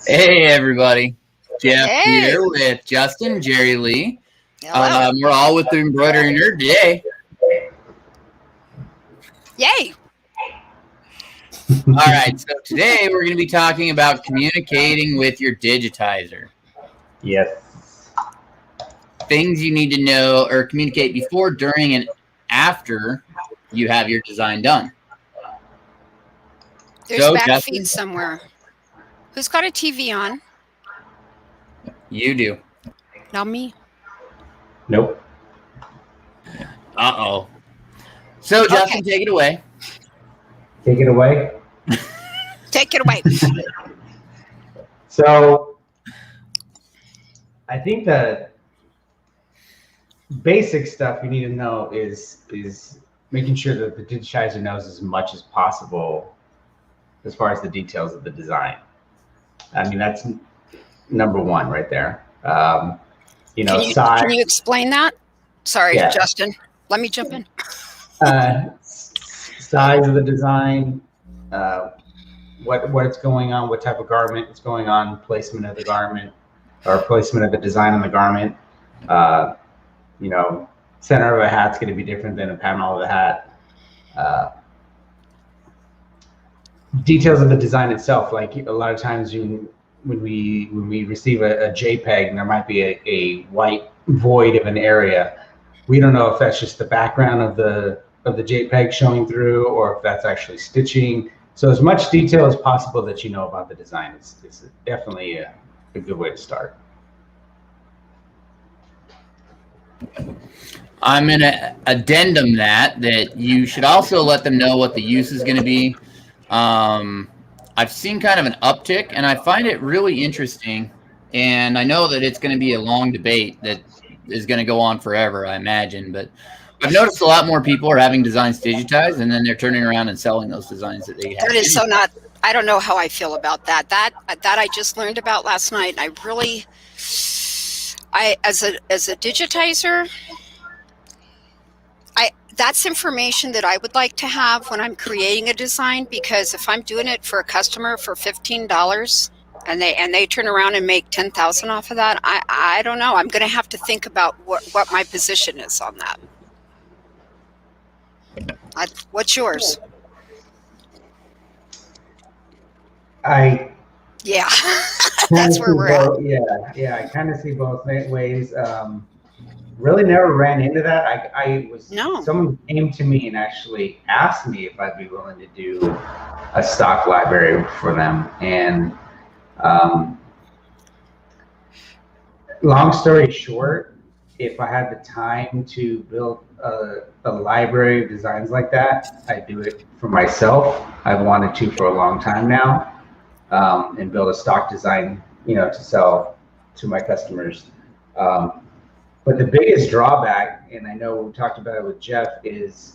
Hey everybody, Jeff Hey, here with Justin, Jerilee. hello. We're all with the Embroidery Nerd today. Yay. All right, so today we're going to be talking about communicating with your digitizer. Yes. Things you need to know or communicate before, during, and after you have your design done. There's So, backfeed Justin, somewhere. Who's got a TV on? you do. Not me. Nope. Uh-oh. So, Justin, take it away. Take it away. Take it away. So, I think the basic stuff you need to know is making sure that the digitizer knows as much as possible as far as the details of the design. I mean, that's number one right there. Size. Can you explain that? Sorry, Yeah. Justin. Let me jump in. Size of the design, what's going on, what type of garment is going on, placement of the garment, or placement of the design on the garment. Center of a hat's going to be different than a panel of the hat. Details of the design itself, like a lot of times when we receive a JPEG, and there might be a white void of an area. We don't know if that's just the background of the JPEG showing through, or if that's actually stitching. So as much detail as possible that you know about the design is definitely a good way to start. I'm going to addendum that you should also let them know what the use is going to be. I've seen kind of an uptick, and I find it really interesting. And I know that it's going to be a long debate that is going to go on forever, I imagine. But I've noticed a lot more people are having designs digitized, and then they're turning around and selling those designs that they have. That is so not. I don't know how I feel about that. That I just learned about last night. And as a digitizer, that's information that I would like to have when I'm creating a design, because if I'm doing it for a customer for $15 and they turn around and make $10,000 off of that, I don't know. I'm going to have to think about what my position is on that. What's yours? Yeah, that's where we're at. Yeah, I kind of see both ways. Really never ran into that. Someone came to me and actually asked me if I'd be willing to do a stock library for them. And long story short, if I had the time to build a library of designs like that, I'd do it for myself. I've wanted to for a long time now, and build a stock design, to sell to my customers. But the biggest drawback, and I know we talked about it with Jeff, is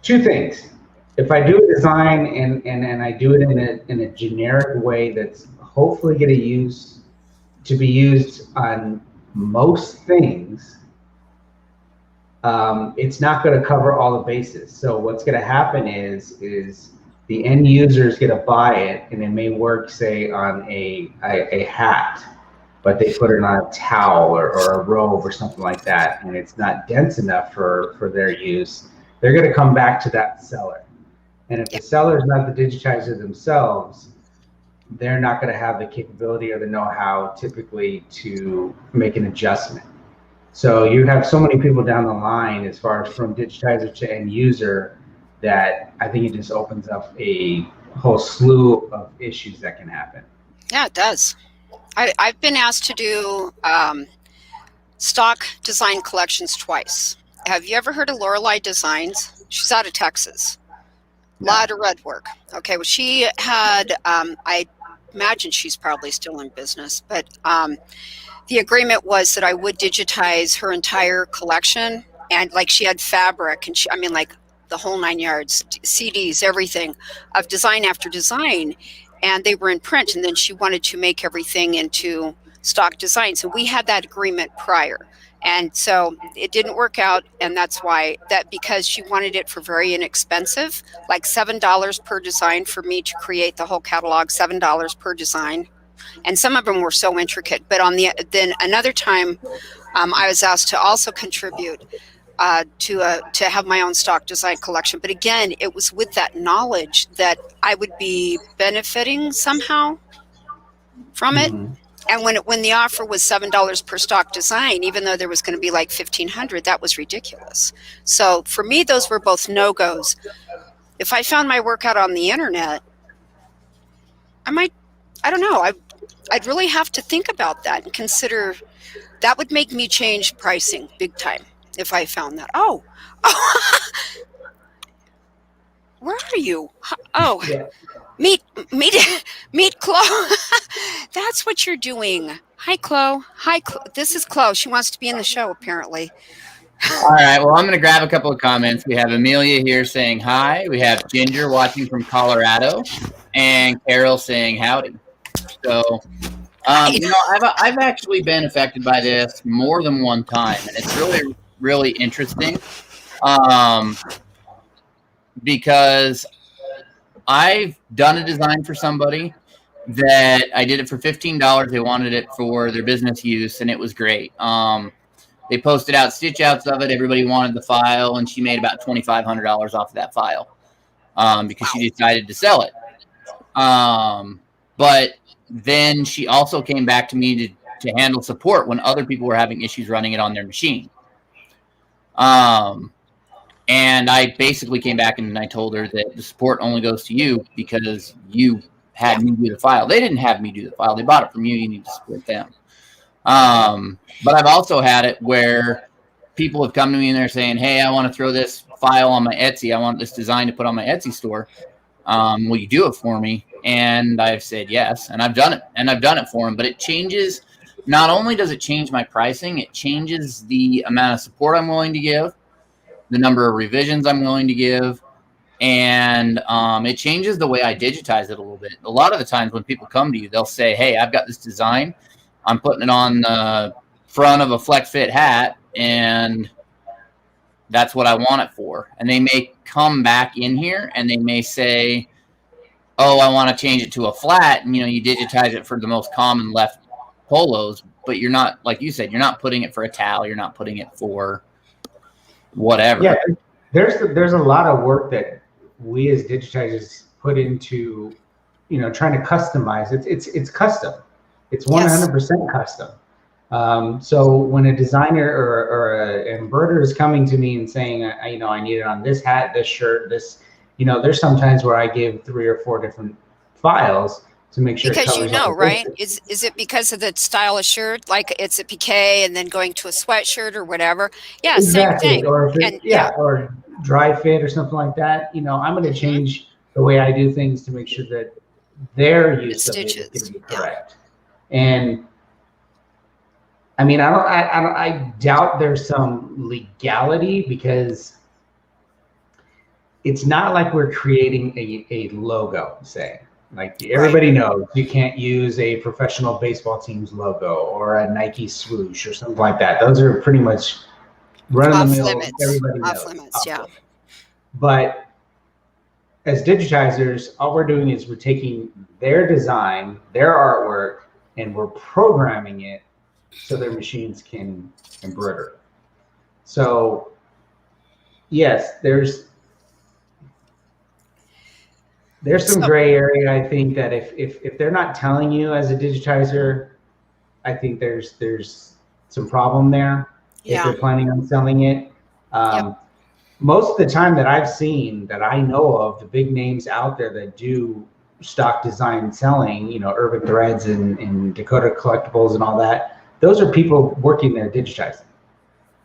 two things. If I do a design and I do it in a generic way that's hopefully going to be used on most things, it's not going to cover all the bases. So what's going to happen is the end user is going to buy it, and it may work, say, on a hat, but they put it on a towel or a robe or something like that, and it's not dense enough for their use. They're going to come back to that seller. And if the seller is not the digitizer themselves, they're not going to have the capability or the know-how typically to make an adjustment. So you have so many people down the line, as far as from digitizer to end user, that I think it just opens up a whole slew of issues that can happen. Yeah, it does. I've been asked to do stock design collections twice. Have you ever heard of Lorelei Designs? She's out of Texas. A lot of red work. Okay, well, she had, I imagine she's probably still in business, but the agreement was that I would digitize her entire collection, and like she had fabric, and like the whole 9 yards, CDs, everything of design after design. And they were in print, and then she wanted to make everything into stock designs. And we had that agreement prior. And so it didn't work out. And that's why that, because she wanted it for very inexpensive, like $7 per design for me to create the whole catalog, $7 per design. And some of them were so intricate. But then another time, I was asked to also contribute to have my own stock design collection. But again, it was with that knowledge that I would be benefiting somehow from it. Mhm. And when the offer was $7 per stock design, even though there was going to be like 1,500, that was ridiculous. So for me, those were both no-goes. If I found my work out on the internet, I don't know, I'd really have to think about that and consider that would make me change pricing big time if I found that. Oh, where are you? Oh, Yeah. meet Chloe. That's what you're doing. Hi, Chloe. This is Chloe. She wants to be in the show, apparently. All right. Well, I'm going to grab a couple of comments. We have Amelia here saying hi. We have Ginger watching from Colorado, and Carol saying howdy. So, I've actually been affected by this more than one time, and it's really, really interesting. Because I've done a design for somebody that I did it for $15. They wanted it for their business use, and it was great. They posted out stitch outs of it. Everybody wanted the file, and she made about $2,500 off of that file because she decided to sell it. But then she also came back to me to handle support when other people were having issues running it on their machine. And I basically came back and I told her that the support only goes to you because you had me do the file. They didn't have me do the file. They bought it from you. You need to support them. But I've also had it where people have come to me and they're saying, hey, I want to throw this file on my Etsy. I want this design to put on my Etsy store. Will you do it for me? And I've said yes. And I've done it. And I've done it for them. But it changes. Not only does it change my pricing, it changes the amount of support I'm willing to give, the number of revisions I'm willing to give, and it changes the way I digitize it a little bit. A lot of the times when people come to you, they'll say, hey, I've got this design. I'm putting it on the front of a flex fit hat, and that's what I want it for. And they may come back in here and they may say, oh, I want to change it to a flat. And, you digitize it for the most common left polos, but you're not, like you said, you're not putting it for a towel. You're not putting it for whatever. Yeah, there's a lot of work that we as digitizers put into, trying to customize it. It's custom. It's 100% custom. So when a designer or an embroiderer is coming to me and saying, I need it on this hat, this shirt, this, there's sometimes where I give 3 or 4 different files to make sure. Because right? Is it because of the style of shirt, like it's a piqué and then going to a sweatshirt or whatever? Yeah, exactly. Same thing. Or or dry fit or something like that. I'm going to change the way I do things to make sure that their use of it is going to be correct. And I mean, I doubt there's some legality because it's not like we're creating a logo, say. Like everybody knows you can't use a professional baseball team's logo or a Nike swoosh or something like that. Those are pretty much run-of-the-mill. Everybody knows. Off limits, yeah. But as digitizers, all we're doing is we're taking their design, their artwork, and we're programming it so their machines can embroider. So yes, there's some gray area. I think that if they're not telling you as a digitizer, I think there's some problem there. If they're planning on selling it. Most of the time that I've seen, that I know of, the big names out there that do stock design selling, Urban Threads and Dakota Collectibles and all that, those are people working there digitizing.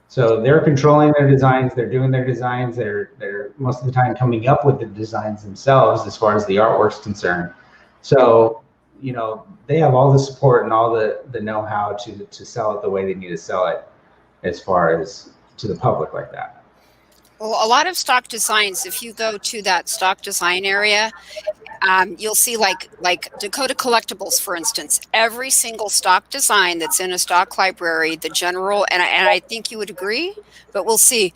So they're controlling their designs, they're doing their designs, they're most of the time coming up with the designs themselves as far as the artwork's concerned. So, they have all the support and all the know-how to sell it the way they need to sell it as far as to the public like that. Well, a lot of stock designs, if you go to that stock design area, You'll see like Dakota Collectibles, for instance, every single stock design that's in a stock library, the general, and I think you would agree, but we'll see.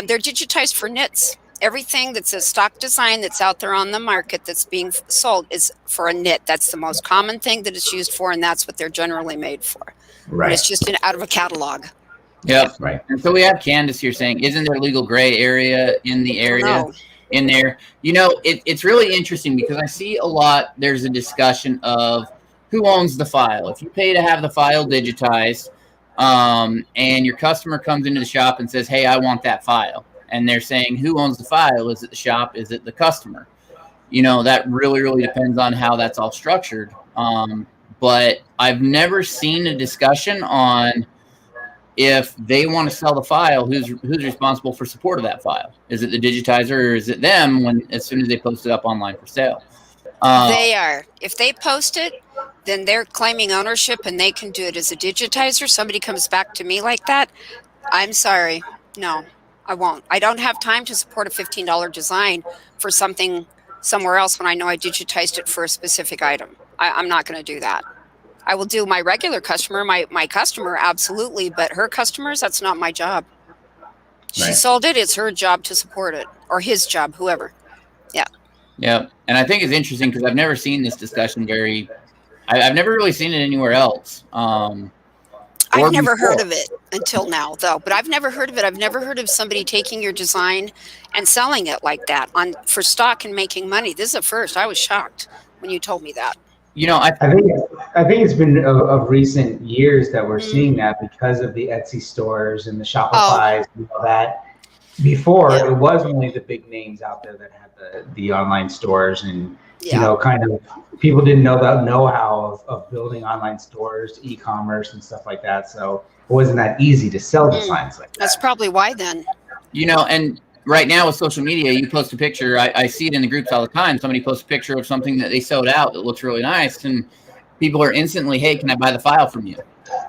They're digitized for knits. Everything that's a stock design that's out there on the market that's being sold is for a knit. That's the most common thing that it's used for, and that's what they're generally made for. Right. And it's just out of a catalog. Yep. Right. And so we have Candace here saying, isn't there legal gray area in the area in there? You know, it's really interesting because I see a lot, there's a discussion of who owns the file. If you pay to have the file digitized, and your customer comes into the shop and says, hey, I want that file. And they're saying, who owns the file? Is it the shop? Is it the customer? You know, that really, really depends on how that's all structured. But I've never seen a discussion on if they want to sell the file, who's responsible for support of that file? Is it the digitizer or is it them as soon as they post it up online for sale? They are. If they post it, then they're claiming ownership and they can do it as a digitizer. Somebody comes back to me like that, I'm sorry. No, I won't. I don't have time to support a $15 design for something somewhere else when I know I digitized it for a specific item. I'm not going to do that. I will do my regular customer, my customer, absolutely, but her customers, that's not my job. She sold it, it's her job to support it, or his job, whoever. Yeah. Yeah, and I think it's interesting because I've never seen this discussion I've never really seen it anywhere else. I've never heard of it until now, though, but I've never heard of it. I've never heard of somebody taking your design and selling it like that for stock and making money. This is a first. I was shocked when you told me that. You know, I think it's been of recent years that we're seeing that because of the Etsy stores and the Shopify's and all that. Before, it was only the big names out there that had the online stores, and you know, kind of people didn't know the know-how of building online stores, e-commerce and stuff like that. So it wasn't that easy to sell designs like that. That's probably why then. You know, and right now with social media, you post a picture. I see it in the groups all the time. Somebody posts a picture of something that they sewed out that looks really nice, and people are instantly, hey, can I buy the file from you?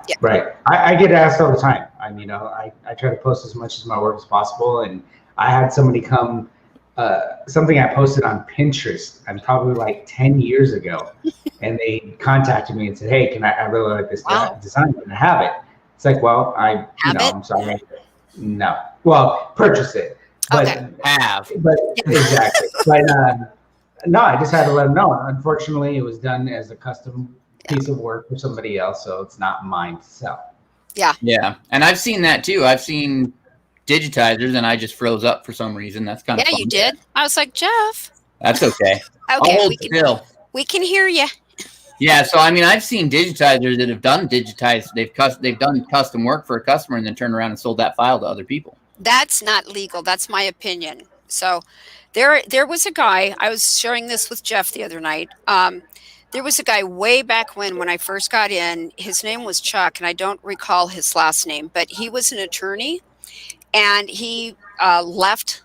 Yeah. Right. I get asked all the time. You know, I try to post as much as my work as possible, and I had somebody come, something I posted on Pinterest, and probably like 10 years ago, and they contacted me and said, hey, I really like this design, can I have it? It's like, well, I'm sorry. No. Well, purchase it. But exactly. But no, I just had to let them know. Unfortunately, it was done as a custom piece of work for somebody else, so it's not mine to sell. Yeah. Yeah. And I've seen that too. I've seen digitizers and I just froze up for some reason. That's kind of fun. You did. I was like, Jeff. That's okay. Okay, we can hear you. Yeah, so I mean, I've seen digitizers that have done digitized. They've done custom work for a customer and then turned around and sold that file to other people. That's not legal. That's my opinion. So there was a guy, I was sharing this with Jeff the other night. There was a guy way back when I first got in. His name was Chuck, and I don't recall his last name, but he was an attorney, and he left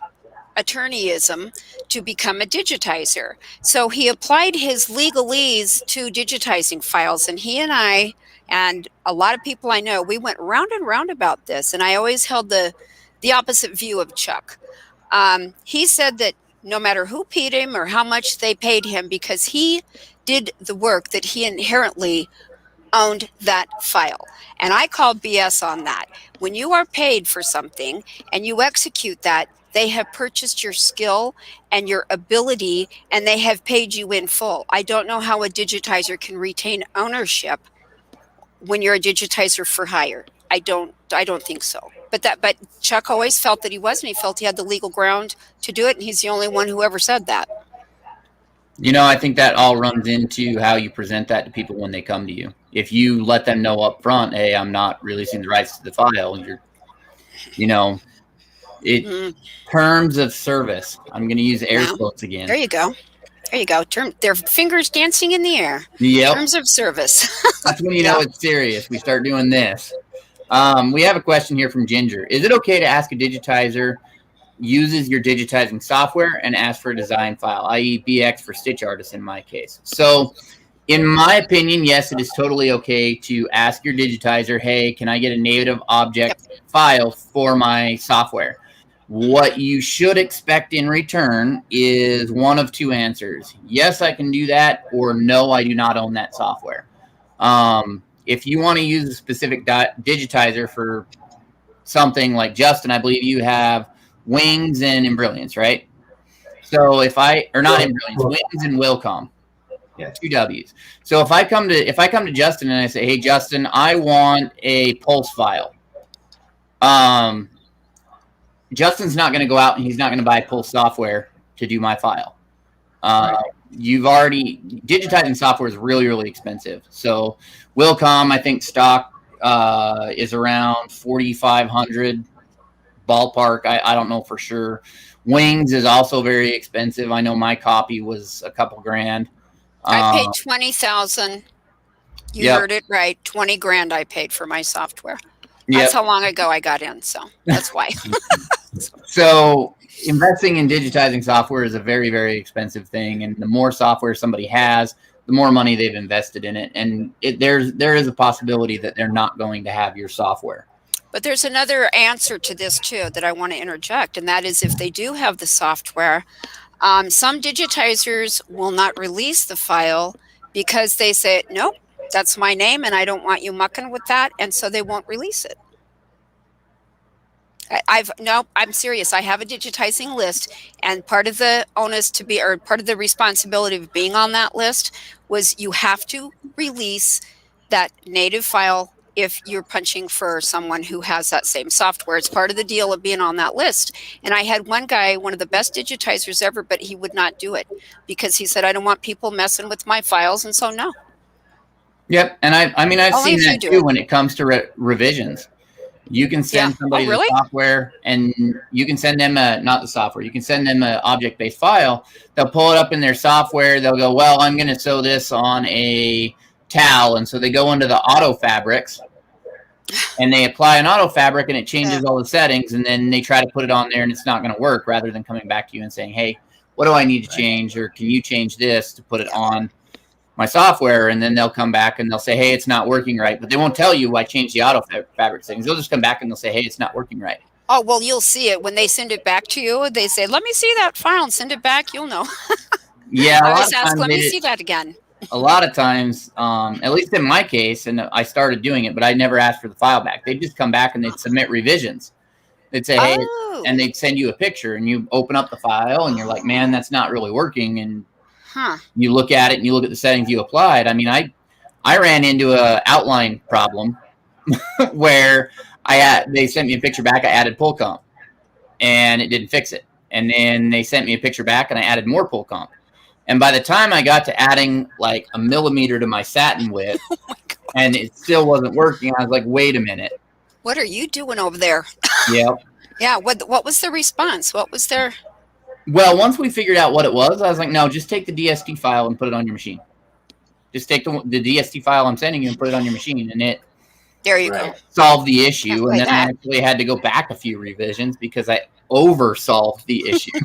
attorneyism to become a digitizer. So he applied his legalese to digitizing files, and he and I and a lot of people I know, we went round and round about this, and I always held the opposite view of Chuck. He said that no matter who paid him or how much they paid him, because he did the work, that he inherently owned that file. And I call BS on that. When you are paid for something and you execute that, they have purchased your skill and your ability, and they have paid you in full. I don't know how a digitizer can retain ownership when you're a digitizer for hire. I don't think so. But Chuck always felt that he was, and he felt he had the legal ground to do it, and he's the only one who ever said that. You know, I think that all runs into how you present that to people when they come to you. If you let them know up front, hey, I'm not releasing the rights to the file, terms of service. I'm going to use air quotes again. There you go. Their fingers dancing in the air. Yep. Terms of service. That's when you know it's serious. We start doing this. We have a question here from Ginger. Is it okay to ask a digitizer uses your digitizing software and ask for a design file, i.e. BX for stitch artists in my case? So in my opinion, yes, it is totally okay to ask your digitizer, hey, can I get a native object file for my software? What you should expect in return is one of two answers. Yes, I can do that, or no, I do not own that software. If you want to use a specific digitizer for something like Justin, I believe you have Wings and Embrilliance, right? So if I, or not Embrilliance, Wings and Wilcom. Yeah. 2 W's. So if I come to Justin and I say, hey Justin, I want a Pulse file. Justin's not going to go out and he's not going to buy Pulse software to do my file. Digitizing software is really, really expensive. So Wilcom, I think stock is around 4,500 ballpark. I don't know for sure. Wings is also very expensive. I know my copy was a couple grand. I paid $20,000. You Yep. heard it right. 20 grand I paid for my software. Yep. That's how long ago I got in, so that's why. So investing in digitizing software is a very, very expensive thing, and the more software somebody has, the more money they've invested in it, and there is a possibility that they're not going to have your software. But there's another answer to this too that I want to interject, and that is if they do have the software, some digitizers will not release the file because they say, nope, that's my name and I don't want you mucking with that, and so they won't release it. I'm serious. I have a digitizing list, and part of the onus to be, or part of the responsibility of being on that list was you have to release that native file if you're punching for someone who has that same software. It's part of the deal of being on that list. And I had one guy, one of the best digitizers ever, but he would not do it because he said, I don't want people messing with my files. And so no. Yep. And I've Only seen that too when it comes to revisions. You can send somebody the software, and you can send them not the software. You can send them an object-based file. They'll pull it up in their software. They'll go, well, I'm going to sew this on a towel, and so they go into the auto fabrics, and they apply an auto fabric, and it changes all the settings, and then they try to put it on there, and it's not going to work. Rather than coming back to you and saying, hey, what do I need to change, or can you change this to put it on my software? And then they'll come back and they'll say, hey, it's not working right. But they won't tell you I changed the auto fabric settings. They'll just come back and they'll say, hey, it's not working right. Oh, well, you'll see it when they send it back to you. They say, let me see that file, and send it back. You'll know. Yeah. I always ask, let me see that again. A lot of times, at least in my case, and I started doing it, but I never asked for the file back. They'd just come back and they'd submit revisions. They'd say, hey, and they'd send you a picture, and you open up the file and you're like, man, that's not really working. And you look at it and you look at the settings you applied. I mean, I ran into a outline problem where they sent me a picture back. I added pull comp and it didn't fix it. And then they sent me a picture back and I added more pull comp. And by the time I got to adding like a millimeter to my satin width and it still wasn't working, I was like, wait a minute. What are you doing over there? Yep. Yeah. What was the response? What was their... Well, once we figured out what it was, I was like, no, just take the DST file and put it on your machine. Just take the DST file I'm sending you and put it on your machine, and it there you go. Solved the issue. And then I actually had to go back a few revisions because I oversolved the issue.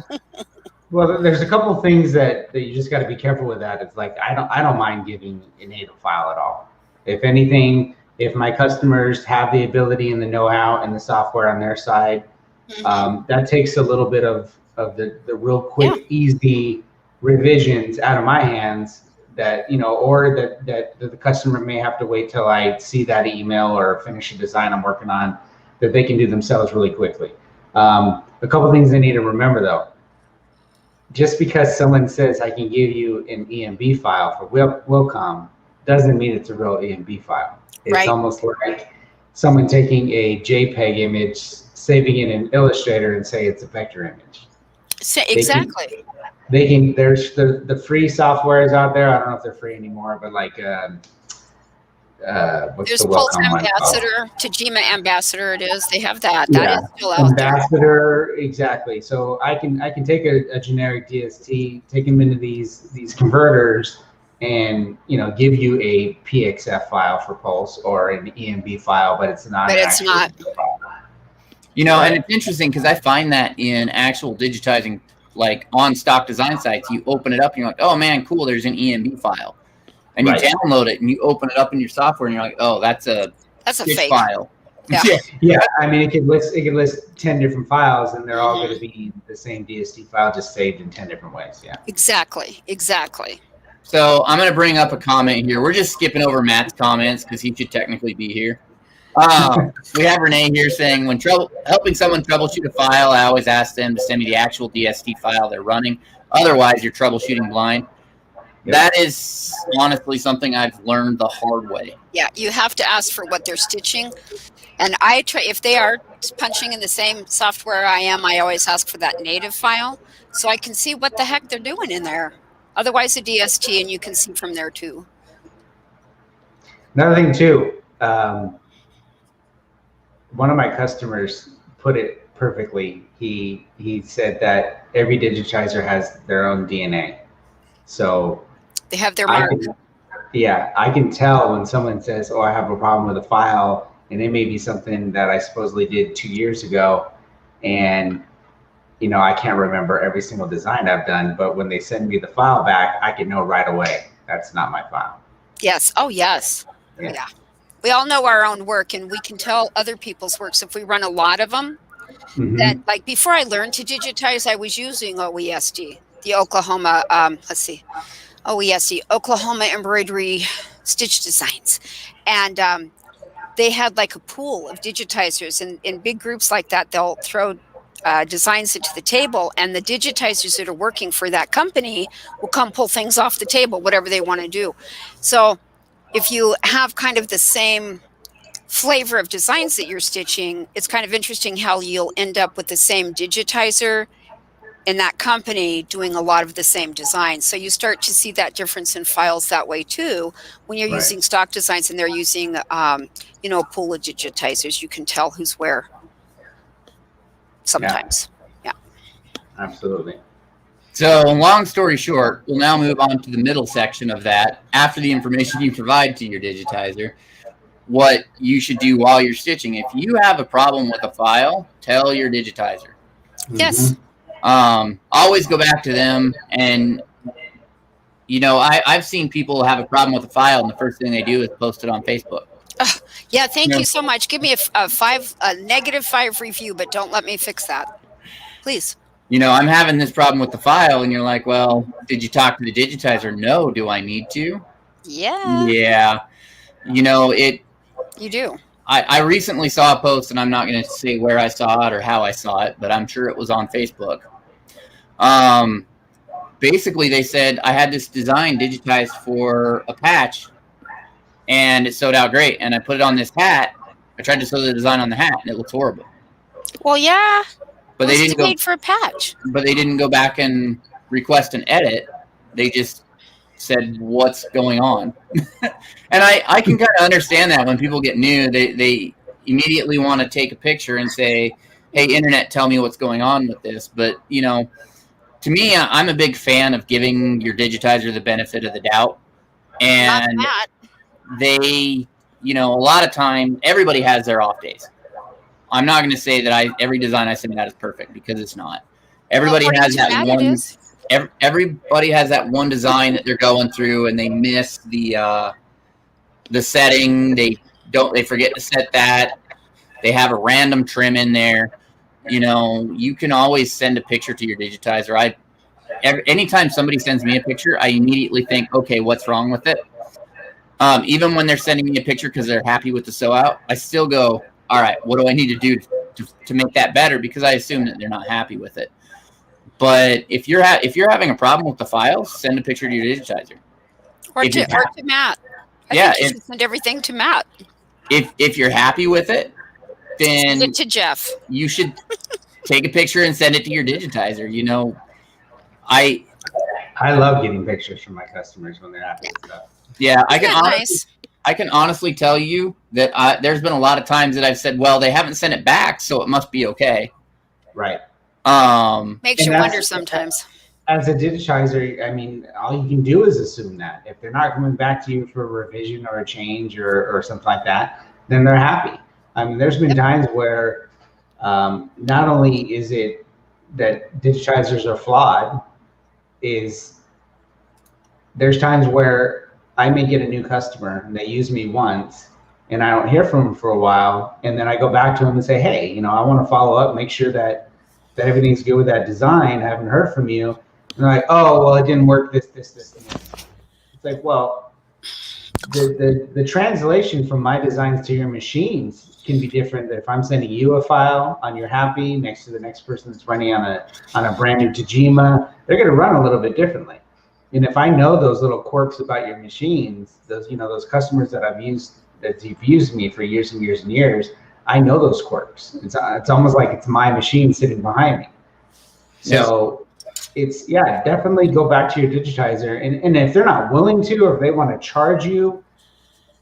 Well, there's a couple of things that you just got to be careful with. That it's like I don't mind giving a native file at all. If anything, if my customers have the ability and the know-how and the software on their side, that takes a little bit of the real quick, easy revisions out of my hands that, or that the customer may have to wait till I see that email or finish a design I'm working on, that they can do themselves really quickly. A couple things they need to remember though. Just because someone says I can give you an EMB file for Wilcom doesn't mean it's a real EMB file. It's almost like someone taking a JPEG image, saving it in Illustrator and say it's a vector image. Exactly. There's the free softwares out there. I don't know if they're free anymore, but like what's there's the Pulse Wilcom Ambassador, Tajima Ambassador. It is. They have that. That is still out Ambassador, exactly. So I can take a generic DST, take them into these converters, and give you a PXF file for Pulse or an EMB file, but it's not. But it's not. And it's interesting because I find that in actual digitizing, like on stock design sites, you open it up and you're like, oh man, cool, there's an EMB file. And you download it and you open it up in your software and you're like, oh, that's a fake file. Yeah. Yeah, I mean, it could list 10 different files, and they're all Mhm. going to be the same DST file, just saved in 10 different ways. Yeah. Exactly. Exactly. So I'm going to bring up a comment here. We're just skipping over Matt's comments because he should technically be here. We have Renee here saying, when helping someone troubleshoot a file, I always ask them to send me the actual DST file they're running. Otherwise, you're troubleshooting blind. Yep. That is honestly something I've learned the hard way. Yeah, you have to ask for what they're stitching. And I try, if they are punching in the same software I am, I always ask for that native file so I can see what the heck they're doing in there. Otherwise, a DST, and you can see from there too. Another thing too, one of my customers put it perfectly. He said that every digitizer has their own DNA. So they have their mark. I can tell when someone says, "Oh, I have a problem with a file," and it may be something that I supposedly did 2 years ago, and I can't remember every single design I've done. But when they send me the file back, I can know right away that's not my file. Yes. Oh, yes. Yeah. We all know our own work, and we can tell other people's works if we run a lot of them. Mm-hmm. That, like, before I learned to digitize, I was using OESD, the Oklahoma. OESD, Oklahoma Embroidery Stitch Designs, and they had like a pool of digitizers, and in big groups like that, they'll throw designs into the table, and the digitizers that are working for that company will come pull things off the table, whatever they want to do. So if you have kind of the same flavor of designs that you're stitching, it's kind of interesting how you'll end up with the same digitizer in that company doing a lot of the same designs. So you start to see that difference in files that way too. When you're using stock designs and they're using, a pool of digitizers, you can tell who's where sometimes. Yeah. Absolutely. So long story short, we'll now move on to the middle section of that. After the information you provide to your digitizer, what you should do while you're stitching. If you have a problem with a file, tell your digitizer. Yes. Always go back to them, and I've seen people have a problem with a file, and the first thing they do is post it on Facebook. Yeah, thank you so much. Give me a -5 review, but don't let me fix that, please. I'm having this problem with the file, and you're like, well, did you talk to the digitizer? No. Do I need to? Yeah. Yeah. You do. I recently saw a post, and I'm not going to say where I saw it or how I saw it, but I'm sure it was on Facebook. Basically, they said I had this design digitized for a patch, and it sewed out great. And I put it on this hat. I tried to sew the design on the hat, and it looks horrible. Well, yeah. But they didn't made for a patch. But they didn't go back and request an edit. They just said, what's going on? And I can kind of understand that when people get new, they immediately want to take a picture and say, hey, internet, tell me what's going on with this. But, to me, I'm a big fan of giving your digitizer the benefit of the doubt. And they, a lot of time, everybody has their off days. I'm not going to say that every design I send out is perfect, because it's not. Everybody has that one. Everybody has that one design that they're going through, and they miss the setting. They forget to set that. They have a random trim in there. You can always send a picture to your digitizer. Anytime somebody sends me a picture, I immediately think, okay, what's wrong with it? Even when they're sending me a picture because they're happy with the sew out, I still go, all right, what do I need to do to make that better? Because I assume that they're not happy with it. But if you're having a problem with the files, send a picture to your digitizer. Or to Matt. I think you should send everything to Matt. If you're happy with it, then send it to Jeff. You should take a picture and send it to your digitizer. I love getting pictures from my customers when they're happy with stuff. Yeah, I can honestly tell you that there's been a lot of times that I've said, well, they haven't sent it back, so it must be okay. Right. Makes you wonder sometimes. As a digitizer, I mean, all you can do is assume that. If they're not coming back to you for a revision or a change or something like that, then they're happy. I mean, there's been times where not only is it that digitizers are flawed, there's times where I may get a new customer and they use me once, and I don't hear from them for a while, and then I go back to them and say, hey, you know, I want to follow up, make sure that everything's good with that design. I haven't heard from you. And they're like, oh, well, it didn't work, this, and this. It's like, well, the translation from my designs to your machines can be different. If I'm sending you a file on your Happy next to the next person that's running on a brand new Tajima, they're going to run a little bit differently. And if I know those little quirks about your machines, those customers that you've used me for years and years and years, I know those quirks. It's almost like it's my machine sitting behind me. So it's, definitely go back to your digitizer. And if they're not willing to, or if they want to charge you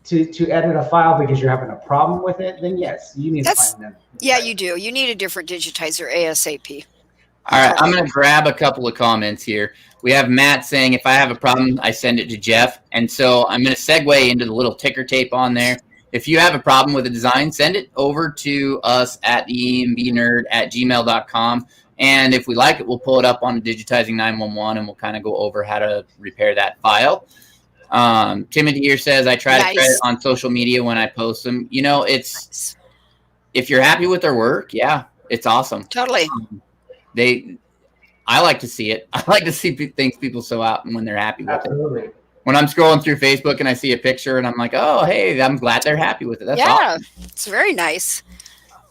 to edit a file because you're having a problem with it, then yes, you need to find them. Yeah, you do. You need a different digitizer ASAP. All right, I'm going to grab a couple of comments here. We have Matt saying, if I have a problem, I send it to Jeff. And so I'm going to segue into the little ticker tape on there. If you have a problem with a design, send it over to us at embnerd@gmail.com. And if we like it, we'll pull it up on Digitizing 911, and we'll kind of go over how to repair that file. Timothy here says, I try to credit on social media when I post them. You know, it's if you're happy with their work, it's awesome. Totally. I like to see it. I like to see things people sew out and when they're happy with Absolutely. it. When I'm scrolling through Facebook and I see a picture and I'm like, oh, hey, I'm glad they're happy with it. That's awesome. It's very nice.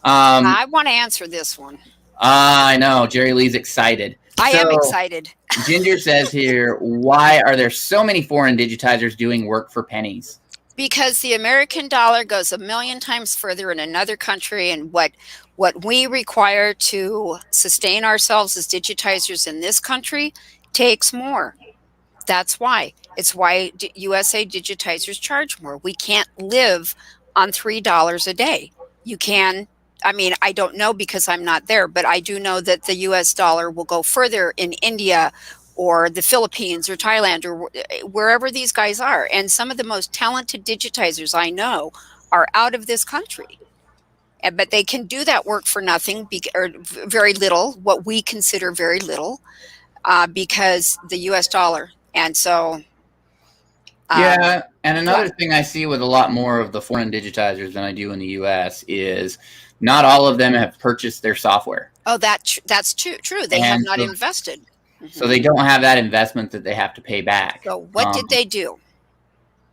I want to answer this one. I know. Jerilee's excited. I am excited. Ginger says here, why are there so many foreign digitizers doing work for pennies? Because the American dollar goes a million times further in another country, and what we require to sustain ourselves as digitizers in this country takes more. That's why. It's why USA digitizers charge more. We can't live on $3 a day. You can. I mean, I don't know because I'm not there, but I do know that the US dollar will go further in India or the Philippines or Thailand or wherever these guys are. And some of the most talented digitizers I know are out of this country. But they can do that work for nothing or very little, what we consider very little, because the US dollar. And so... and another thing I see with a lot more of the foreign digitizers than I do in the US is not all of them have purchased their software. Oh, that's true. They have not invested. So they don't have that investment that they have to pay back. So what did they do?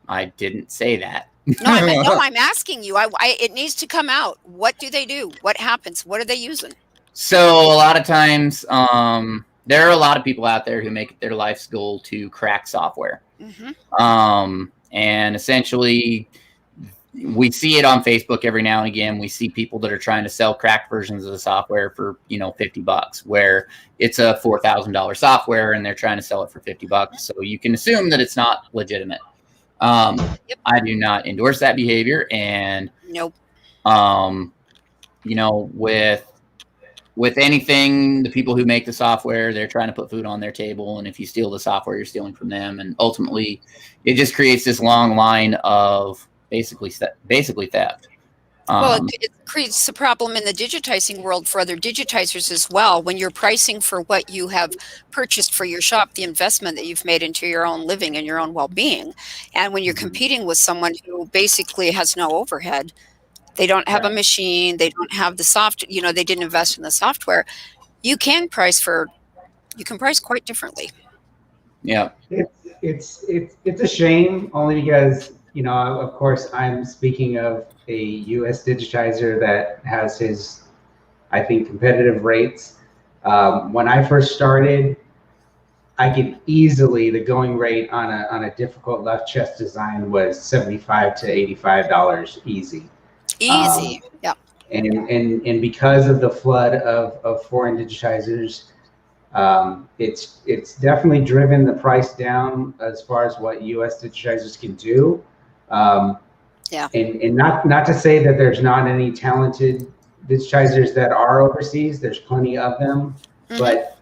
I didn't say that. I'm asking you. It needs to come out. What do they do? What happens? What are they using? So a lot of times, there are a lot of people out there who make it their life's goal to crack software. And essentially, we see it on Facebook every now and again. We see people that are trying to sell cracked versions of the software for, $50, where it's a $4,000 software and they're trying to sell it for $50. So you can assume that it's not legitimate. I do not endorse that behavior. And, nope. With anything, the people who make the software, they're trying to put food on their table. And if you steal the software, you're stealing from them. And ultimately, it just creates this long line of basically theft. Well, it creates a problem in the digitizing world for other digitizers as well. When you're pricing for what you have purchased for your shop, the investment that you've made into your own living and your own well-being. And when you're competing with someone who basically has no overhead, they don't have a machine, they don't have the they didn't invest in the software. You can price quite differently. Yeah. It's a shame, only because, of course, I'm speaking of a US digitizer that has his, I think, competitive rates. When I first started, I could easily, the going rate on a difficult left chest design was $75 to $85 easy. Yeah. And because of the flood of foreign digitizers, it's definitely driven the price down as far as what US digitizers can do. And not to say that there's not any talented digitizers that are overseas. There's plenty of them, but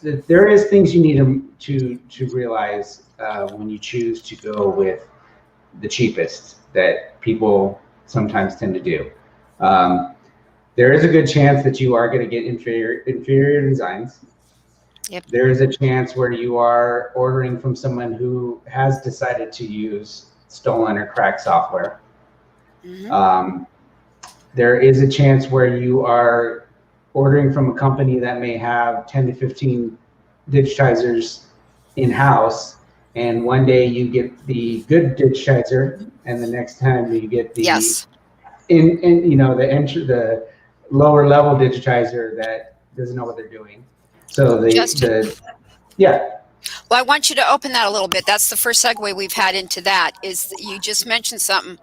there is things you need to realize when you choose to go with the cheapest that people sometimes tend to do. There is a good chance that you are going to get inferior designs. Yep. There is a chance where you are ordering from someone who has decided to use stolen or cracked software. Um, there is a chance where you are ordering from a company that may have 10 to 15 digitizers in-house, and one day you get the good digitizer, and the next time you get the Yes. the lower level digitizer that doesn't know what they're doing. So yeah. Well, I want you to open that a little bit. That's the first segue we've had into that. Is that you just mentioned something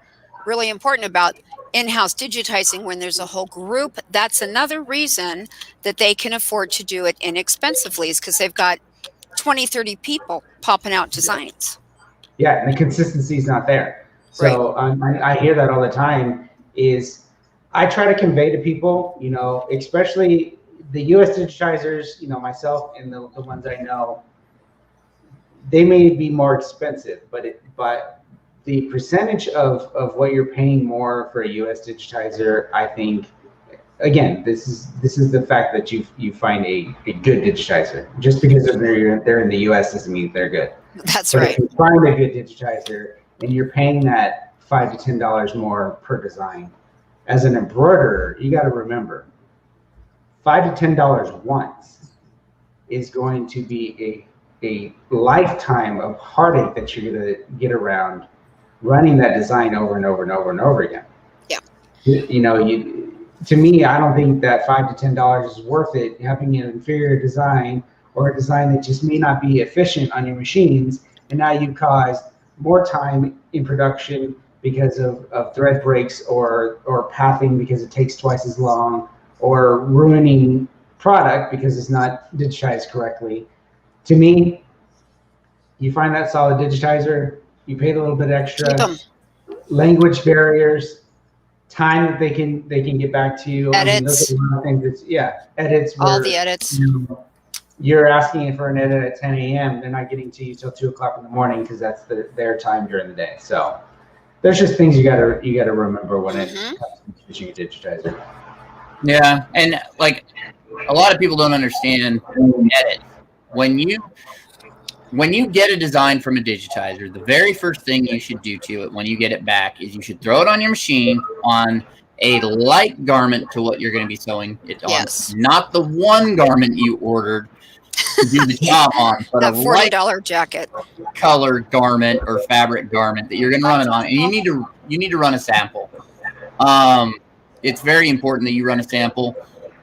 really important about in-house digitizing when there's a whole group. That's another reason that they can afford to do it inexpensively, is because they've got 20, 30 people popping out designs. Yeah, and the consistency is not there. So I hear that all the time. Is I try to convey to people, especially the U.S. digitizers, myself and the ones I know, they may be more expensive, but the percentage of what you're paying more for a U.S. digitizer, I think, again, this is the fact that you find a good digitizer. Just because they're in the U.S. doesn't mean they're good. That's But right. if you find a good digitizer and you're paying that $5 to $10 more per design, as an embroiderer, you got to remember, $5 to $10 once is going to be a lifetime of heartache that you're going to get around running that design over and over and over and over again. Yeah. To me, I don't think that $5 to $10 is worth it, having an inferior design or a design that just may not be efficient on your machines, and now you've caused more time in production because of thread breaks or pathing because it takes twice as long, or ruining product because it's not digitized correctly. To me, you find that solid digitizer, you paid a little bit extra, language barriers, time that they can get back to you. Edits. I mean, those are one of the things edits. All the edits. You're asking for an edit at 10 a.m. They're not getting to you till 2 o'clock in the morning because that's their time during the day. So there's just things you gotta remember when it comes to choosing a digitizer. Yeah, and like a lot of people don't understand edit. When you get a design from a digitizer, the very first thing you should do to it when you get it back is you should throw it on your machine on a light garment to what you're going to be sewing it on. Yes. Not the one garment you ordered to do the job on, but that a $40 light jacket, colored garment or fabric garment that you're going to run it on, and you need to run a sample. It's very important that you run a sample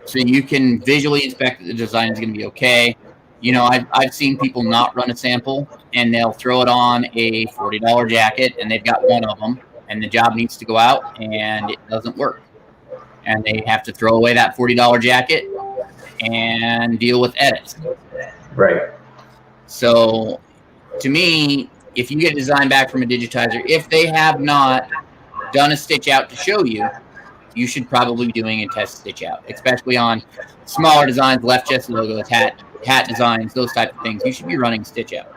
so you can visually inspect that the design is going to be okay. I've seen people not run a sample, and they'll throw it on a $40 jacket, and they've got one of them, and the job needs to go out, and it doesn't work. And they have to throw away that $40 jacket and deal with edits. Right. So, to me, if you get a design back from a digitizer, if they have not done a stitch out to show you, you should probably be doing a test stitch out, especially on smaller designs, left chest logos, hat designs, those type of things. You should be running stitch out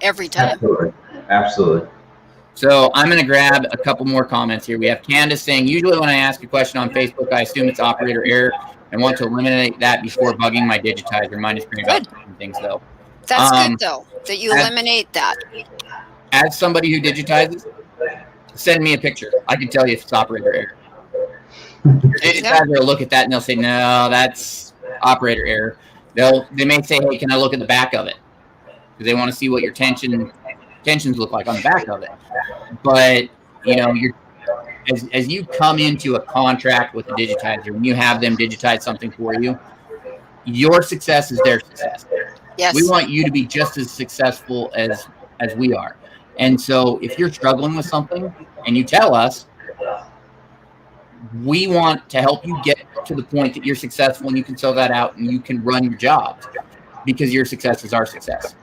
every time. Absolutely. So I'm going to grab a couple more comments here. We have Candace saying, usually when I ask a question on Facebook, I assume it's operator error and want to eliminate that before bugging my digitizer. Mine is pretty about things though. That's good though, that you eliminate that. As somebody who digitizes, send me a picture. I can tell you if it's operator error. Digitizer will look at that and they'll say, no, that's operator error. They may say, hey, can I look at the back of it? Because they want to see what your tensions look like on the back of it. But as you come into a contract with a digitizer and you have them digitize something for you, your success is their success. Yes. We want you to be just as successful as we are. And so if you're struggling with something and you tell us, we want to help you get to the point that you're successful and you can sell that out and you can run your jobs, because your success is our success.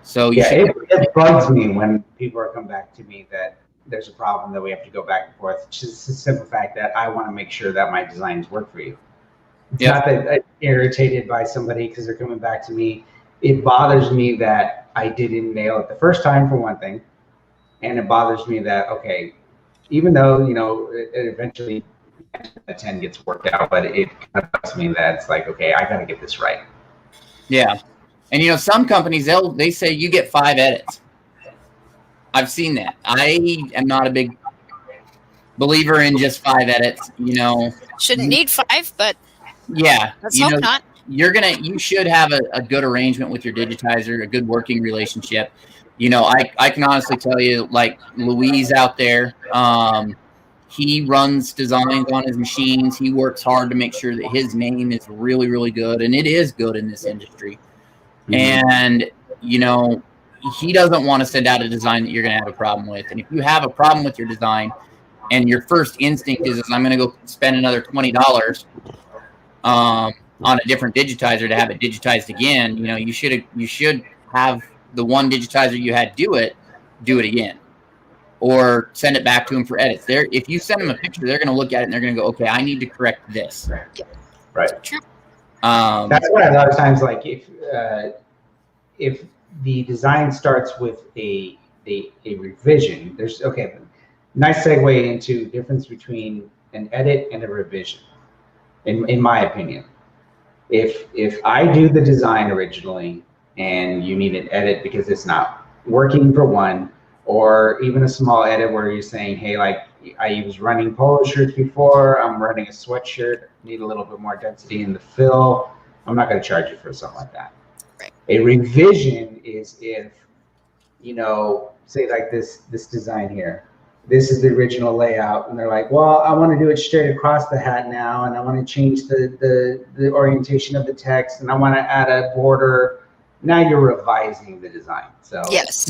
So it bugs me when people are coming back to me that there's a problem that we have to go back and forth. It's just the simple fact that I want to make sure that my designs work for you. It's not that I'm irritated by somebody because they're coming back to me. It bothers me that I didn't nail it the first time, for one thing. And it bothers me that, okay, even though, it eventually the 10 gets worked out, but it kind of bugs me that it's like, okay, I got to get this right. Yeah. And, some companies, they say you get 5 edits. I've seen that. I am not a big believer in just 5 edits. Shouldn't need 5, but yeah, let's hope not. you should have a good arrangement with your digitizer, a good working relationship. I can honestly tell you, like Louise out there, he runs designs on his machines. He works hard to make sure that his name is really, really good, and it is good in this industry. And he doesn't want to send out a design that you're going to have a problem with. And if you have a problem with your design, and your first instinct is I'm going to go spend another $20 on a different digitizer to have it digitized again, you should have the one digitizer you had do it again, or send it back to them for edits. If you send them a picture, they're going to look at it and they're going to go, okay, I need to correct this. Right. That's why a lot of times, like if the design starts with a revision, there's nice segue into difference between an edit and a revision. In my opinion, if I do the design originally and you need an edit because it's not working for one, or even a small edit where you're saying, hey, like I was running polo shirts before, I'm running a sweatshirt, need a little bit more density in the fill, I'm not going to charge you for something like that. Right. A revision is if, say like this design here, this is the original layout, and they're like, well, I want to do it straight across the hat now, and I want to change the orientation of the text, and I want to add a border. Now you're revising the design. So yes,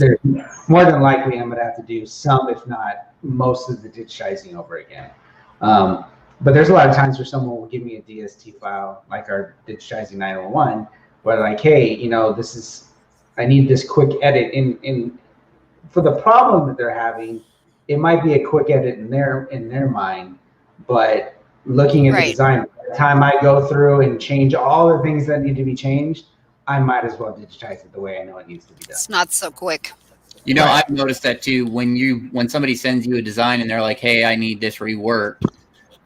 more than likely I'm going to have to do some, if not most, of the digitizing over again. But there's a lot of times where someone will give me a DST file, like our digitizing 911, where like, hey, I need this quick edit in for the problem that they're having. It might be a quick edit in their mind, but looking at the design, by the time I go through and change all the things that need to be changed, I might as well digitize it the way I know it needs to be done. It's not so quick. I've noticed that too. When somebody sends you a design and they're like, hey, I need this reworked,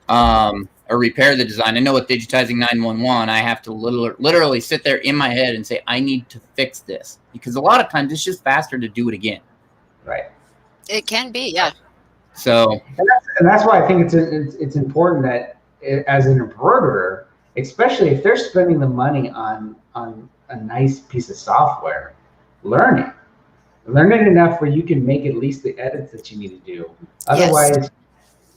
or repair the design. I know with digitizing 911, I have to literally sit there in my head and say, I need to fix this, because a lot of times it's just faster to do it again. Right. It can be, yeah. So, and that's why I think it's important that as an embroiderer, especially if they're spending the money on a nice piece of software, learn it enough where you can make at least the edits that you need to do. Otherwise,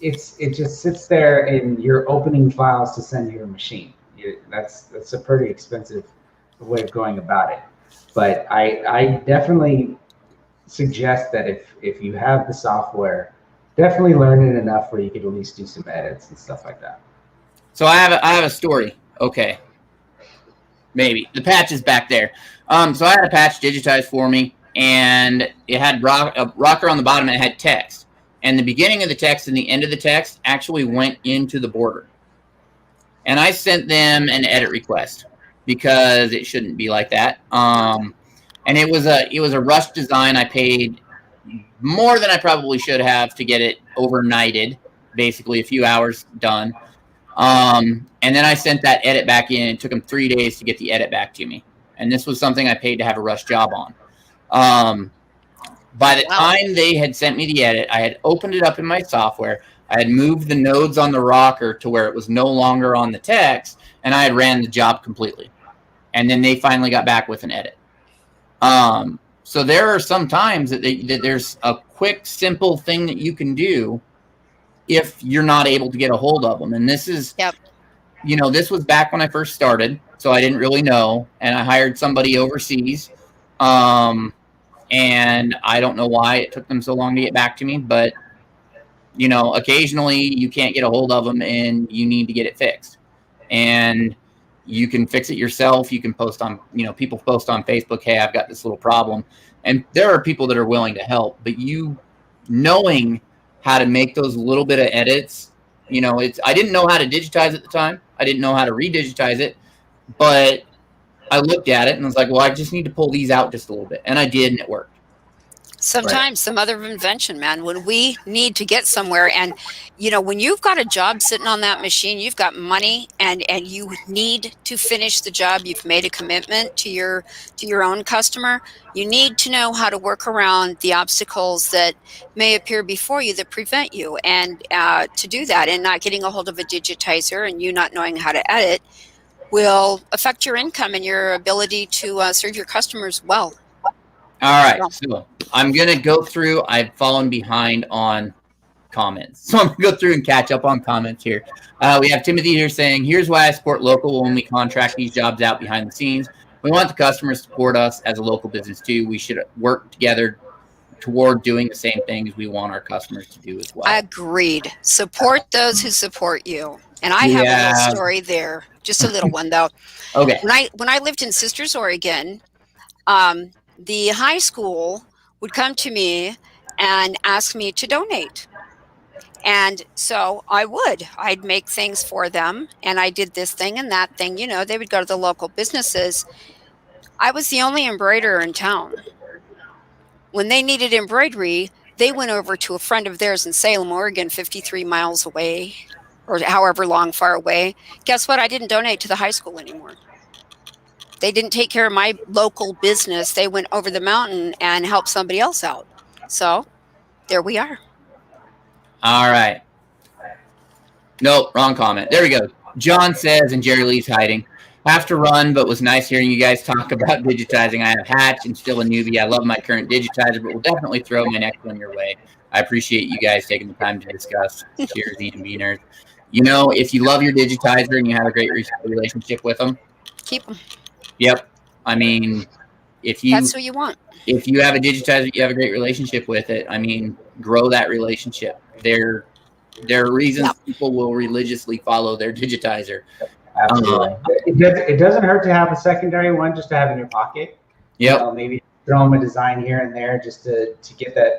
it just sits there in your opening files to send to your machine. That's a pretty expensive way of going about it. But I definitely suggest that if you have the software, definitely learn it enough where you could at least do some edits and stuff like that. So I have a story. Okay. Maybe the patch is back there. So I had a patch digitized for me, and it had a rocker on the bottom, and it had text. And the beginning of the text and the end of the text actually went into the border. And I sent them an edit request because it shouldn't be like that. And it was a rushed design. I paid more than I probably should have to get it overnighted, basically a few hours done. And then I sent that edit back in. It took them 3 days to get the edit back to me. And this was something I paid to have a rush job on. By the time they had sent me the edit, I had opened it up in my software. I had moved the nodes on the rocker to where it was no longer on the text, and I had ran the job completely. And then they finally got back with an edit. So there are some times that there's a quick, simple thing that you can do if you're not able to get a hold of them. And this is, this was back when I first started, so I didn't really know. And I hired somebody overseas. And I don't know why it took them so long to get back to me, but occasionally you can't get a hold of them and you need to get it fixed. And you can fix it yourself. You can post on, people post on Facebook, hey, I've got this little problem. And there are people that are willing to help, but knowing how to make those little bit of edits, I didn't know how to digitize at the time. I didn't know how to redigitize it, but I looked at it and was like, well, I just need to pull these out just a little bit. And I did, and it worked. Sometimes some other invention, man, when we need to get somewhere, and when you've got a job sitting on that machine, you've got money, and you need to finish the job. You've made a commitment to your own customer. You need to know how to work around the obstacles that may appear before you that prevent you, and to do that, and not getting a hold of a digitizer and you not knowing how to edit will affect your income and your ability to serve your customers well. All right, so I'm going to go through. I've fallen behind on comments, so I'm going to go through and catch up on comments here. We have Timothy here saying, here's why I support local when we contract these jobs out behind the scenes. We want the customers to support us as a local business too. We should work together toward doing the same things we want our customers to do as well. Agreed. Support those who support you. And I have a little story there, just a little one though. Okay. When I lived in Sisters, Oregon, the high school would come to me and ask me to donate. And so I'd make things for them, and I did this thing and that thing. They would go to the local businesses. I was the only embroiderer in town. When they needed embroidery, they went over to a friend of theirs in Salem, Oregon, 53 miles away, or however long far away. Guess what? I didn't donate to the high school anymore. They didn't take care of my local business. They went over the mountain and helped somebody else out. So there we are. All right. Nope, wrong comment. There we go. John says, and Jerilee's hiding, have to run, but was nice hearing you guys talk about digitizing. I have Hatch and still a newbie. I love my current digitizer, but we'll definitely throw my next one your way. I appreciate you guys taking the time to discuss. Cheers, Eat and Be Nerds. If you love your digitizer and you have a great relationship with them, keep them. Yep. I mean, that's what you want. If you have a digitizer, you have a great relationship with it. I mean, grow that relationship. There are reasons people will religiously follow their digitizer. Absolutely. It doesn't hurt to have a secondary one just to have in your pocket. Yep. Maybe throw them a design here and there just to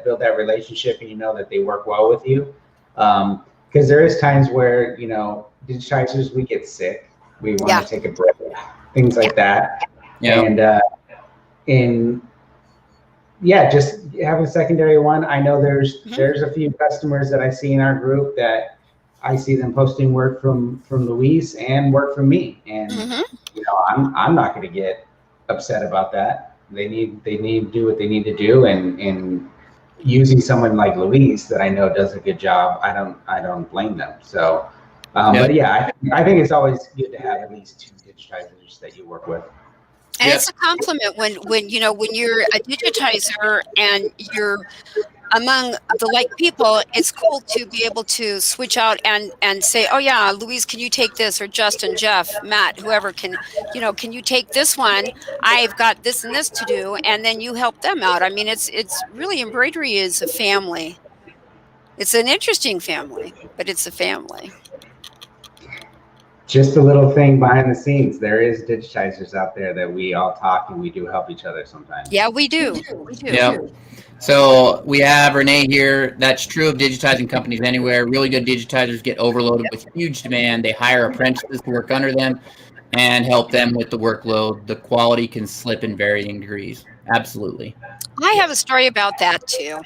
build that relationship, and that they work well with you. Because there is times where digitizers, we get sick, we want to take a break, things like that. Yeah. Just having a secondary one. I know there's a few customers that I see in our group that I see them posting work from Louise and work from me, and I'm not going to get upset about that. They need to do what they need to do, and using someone like Louise that I know does a good job, I don't blame them. So, but yeah, I think it's always good to have at least 2 digitizers that you work with. And it's a compliment when you're a digitizer and you're among the like people. It's cool to be able to switch out and say, oh yeah, Louise, can you take this? Or Justin, Jeff, Matt, whoever can you take this one? I've got this and this to do, and then you help them out. I mean, it's really, embroidery is a family. It's an interesting family, but it's a family. Just a little thing behind the scenes. There is digitizers out there that we all talk, and we do help each other sometimes. Yeah, we do. Yeah. So we have Renee here. That's true of digitizing companies anywhere. Really good digitizers get overloaded with huge demand. They hire apprentices to work under them and help them with the workload. The quality can slip in varying degrees. Absolutely. I have a story about that too.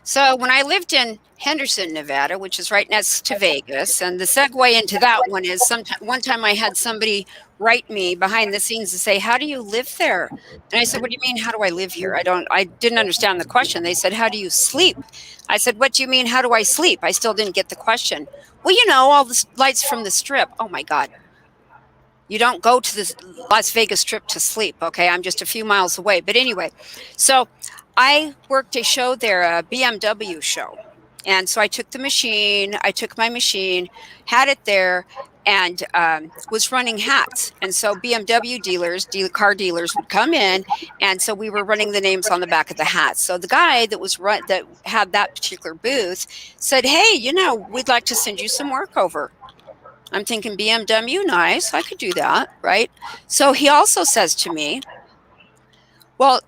So when I lived in Henderson, Nevada, which is right next to Vegas, and the segue into that one is one time I had somebody write me behind the scenes to say, how do you live there? And I said, what do you mean, how do I live here? I didn't understand the question. They said, how do you sleep? I said, what do you mean, how do I sleep? I still didn't get the question. Well, all the lights from the Strip. Oh my God. You don't go to the Las Vegas Strip to sleep, okay? I'm just a few miles away. But anyway, so I worked a show there, a BMW show. And so I took my machine, had it there, and was running hats. And so BMW car dealers would come in, and so we were running the names on the back of the hats. So the guy that had that particular booth said, hey, we'd like to send you some work over. I'm thinking BMW, nice, I could do that, right? So he also says to me, well,